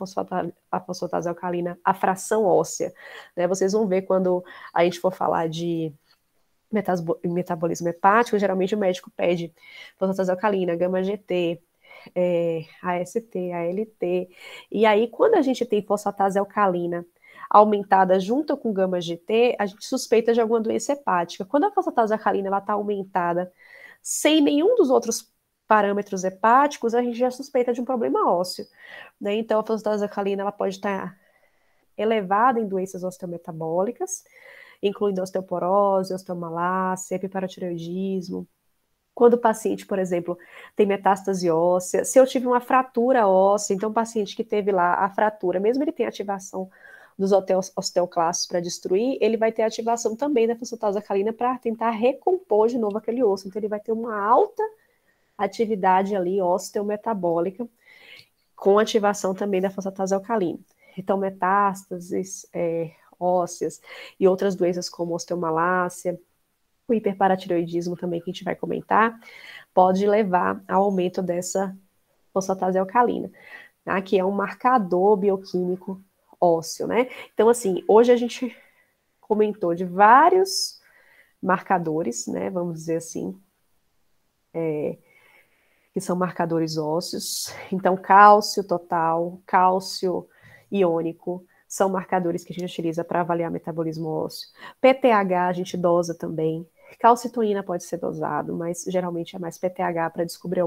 a fosfatase alcalina, a fração óssea, né? Vocês vão ver quando a gente for falar de metabolismo hepático, geralmente o médico pede fosfatase alcalina, gama-GT, AST, ALT, e aí quando a gente tem fosfatase alcalina aumentada junto com gama-GT, a gente suspeita de alguma doença hepática. Quando a fosfatase alcalina está aumentada sem nenhum dos outros parâmetros hepáticos, a gente já suspeita de um problema ósseo, né? Então, a fosfatase alcalina ela pode estar elevada em doenças osteometabólicas, incluindo osteoporose, osteomalácia, hiperparatireoidismo. Quando o paciente, por exemplo, tem metástase óssea, se eu tive uma fratura óssea, então o paciente que teve lá a fratura, mesmo ele tem ativação dos osteoclastos para destruir, ele vai ter ativação também da fosfatase alcalina para tentar recompor de novo aquele osso. Então ele vai ter uma alta atividade ali osteometabólica com ativação também da fosfatase alcalina. Então metástases ósseas e outras doenças como osteomalácia, o hiperparatireoidismo também, que a gente vai comentar, pode levar ao aumento dessa fosfatase alcalina, tá? Que é um marcador bioquímico ósseo, né? Então, assim, hoje a gente comentou de vários marcadores, né? Vamos dizer assim, que são marcadores ósseos. Então, cálcio total, cálcio iônico, são marcadores que a gente utiliza para avaliar metabolismo ósseo. PTH a gente dosa também. Calcitoína pode ser dosado, mas geralmente é mais PTH para descobrir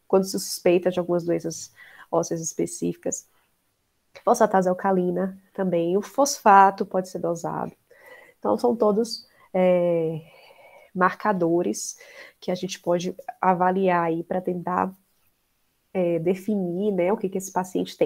quando se suspeita de algumas doenças ósseas específicas. Fosfatase alcalina também. O fosfato pode ser dosado. Então, são todos marcadores que a gente pode avaliar aí para tentar definir, né, o que esse paciente tem.